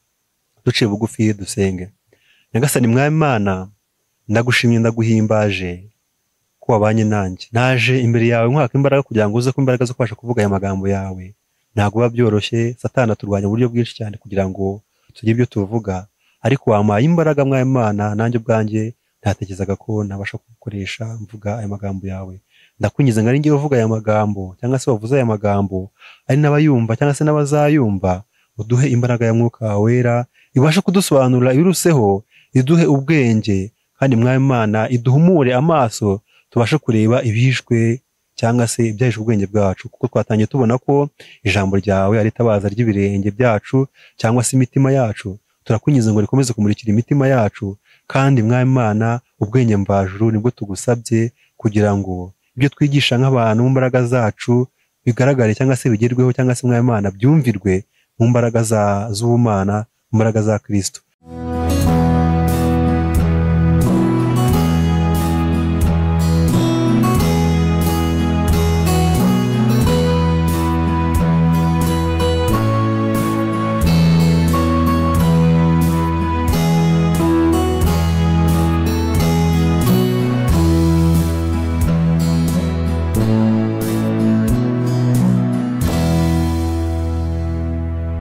Duciye bugufi dusenge. Nyagasani Mwami Imana, ndagushimye ndaguhimbaje ko wabanye nanjye. Naje imbere yawe nkwaka imbaraga kugira ngo uze ko imbaraga zo kubasha kuvuga aya magambo yawe. Ntabwo biba byoroshye, Satani aturwanya mu buryo bwinshi cyane kugira ngo tugire ibyo tuvuga, ariko wampaye imbaraga Mwami Imana, nanjye ubwanjye ntatekerezaga ko nabasha gukoresha mvuga aya magambo yawe. Ndakwingiza ngo ari njye uvuga aya magambo cyangwa se wavuze aya magambo, ari n'abayumva cyangwa se n'abazayumva, uduhe imbaraga ya Mwuka Wera ibasha kudusobanurira ibiruseho, iduhe ubwenge, kandi Mwami Imana iduhumure amaso tubashe kureba ibihishwe cyangwa se ibyahishe ubwenge bwacu, kuko twatangiye tubona ko ijambo ryawe ari itabaza ry'ibirenge byacu cyangwa se imitima yacu. Turakwingiza ngo rikomeze kumurikira imitima yacu, kandi Mwami Imana ubwenge mvajuru nibwo tugusabye, kugira ngo ibyo twigisha nk'abantu mu mbaraga zacu bigaragare cyangwa se bigerweho, cyangwa se Mwami Imana byumvirwe mu mbaraga z'ubumana, mu mbaraga za Kristo.